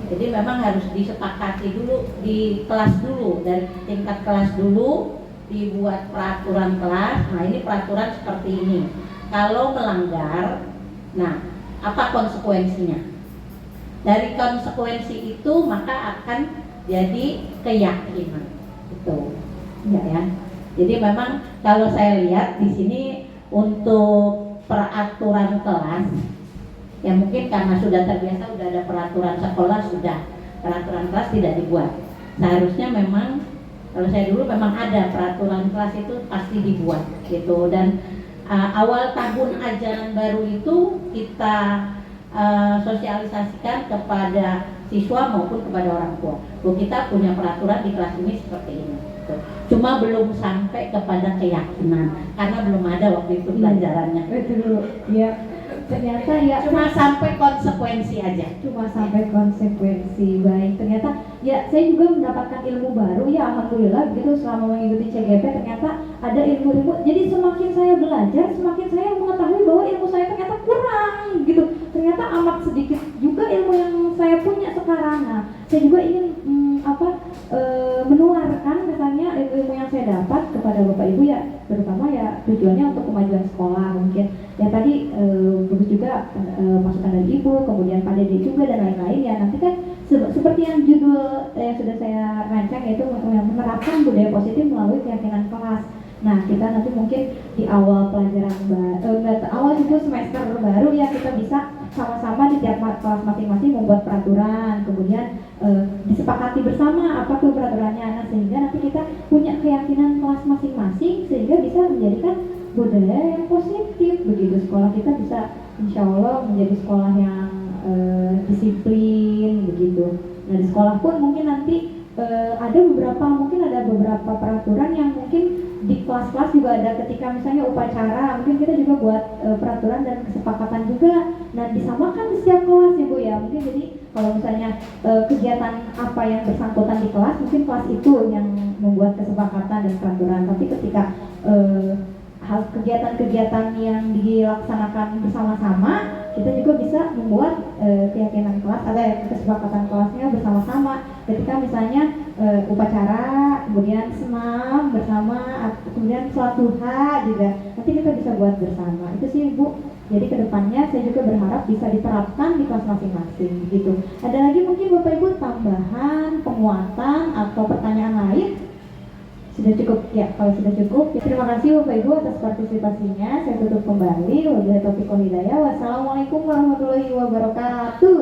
Jadi memang harus disepakati dulu di kelas dulu, dari tingkat kelas dulu dibuat peraturan kelas. Nah ini peraturan seperti ini. Kalau melanggar, nah apa konsekuensinya? Dari konsekuensi itu maka akan jadi keyakinan. Itu, ya. Jadi memang kalau saya lihat di sini untuk peraturan kelas, ya mungkin karena sudah terbiasa, sudah ada peraturan sekolah, sudah peraturan kelas tidak dibuat. Seharusnya memang kalau saya dulu memang ada peraturan kelas itu pasti dibuat gitu. Dan awal tahun ajaran baru itu kita sosialisasikan kepada siswa maupun kepada orang tua. Kita punya peraturan di kelas ini seperti ini. Gitu. Cuma belum sampai kepada keyakinan karena belum ada waktu itu pelajarannya.
Itu dulu, ya. Ternyata ya
cuma sampai konsekuensi aja,
cuma sampai konsekuensi. Baik, ternyata ya saya juga mendapatkan ilmu baru ya, alhamdulillah gitu selama mengikuti CGP. Ternyata ada ilmu-ilmu, jadi semakin saya belajar semakin saya mengetahui bahwa ilmu saya ternyata kurang gitu. Ternyata amat sedikit juga ilmu yang saya punya sekarang. Nah saya juga ingin menularkan misalnya ilmu yang saya dapat kepada Bapak Ibu ya, terutama ya tujuannya untuk kemajuan sekolah. Mungkin ya tadi bagus juga masukan dari Ibu, kemudian Pak Dede juga dan lain-lain ya. Nanti kan seperti yang judul yang sudah saya rancang, yaitu menerapkan budaya positif melalui keyakinan kelas. Nah kita nanti mungkin di awal pelajaran awal juga semester baru ya, kita bisa sama-sama di tiap kelas masing-masing membuat peraturan, kemudian disepakati bersama apa tuh peraturannya. Nah sehingga nanti kita punya keyakinan kelas masing-masing, sehingga bisa menjadikan budaya yang positif begitu. Sekolah kita bisa insya Allah menjadi sekolah yang disiplin begitu. Nah di sekolah pun mungkin nanti ada beberapa peraturan yang mungkin di kelas-kelas juga ada. Ketika misalnya upacara, mungkin kita juga buat peraturan dan kesepakatan juga. Nah disamakan di setiap kelas ya Bu ya. Mungkin jadi kalau misalnya kegiatan apa yang bersangkutan di kelas, mungkin kelas itu yang membuat kesepakatan dan peraturan. Tapi ketika hal kegiatan-kegiatan yang dilaksanakan bersama-sama, kita juga bisa membuat keyakinan kelas, ada kesepakatan kelasnya bersama-sama. Ketika misalnya upacara, kemudian senam bersama, kemudian sholat duha juga, nanti kita bisa buat bersama. Itu sih Bu. Jadi kedepannya saya juga berharap bisa diterapkan di kelas masing-masing gitu. Ada lagi mungkin Bapak Ibu tambahan, penguatan atau pertanyaan lain? Sudah Sudah cukup ya, kalau sudah cukup ya, terima kasih Bapak Ibu atas partisipasinya. Saya tutup kembali. Wabillahi taufiq wal hidayah. Wassalamualaikum warahmatullahi wabarakatuh.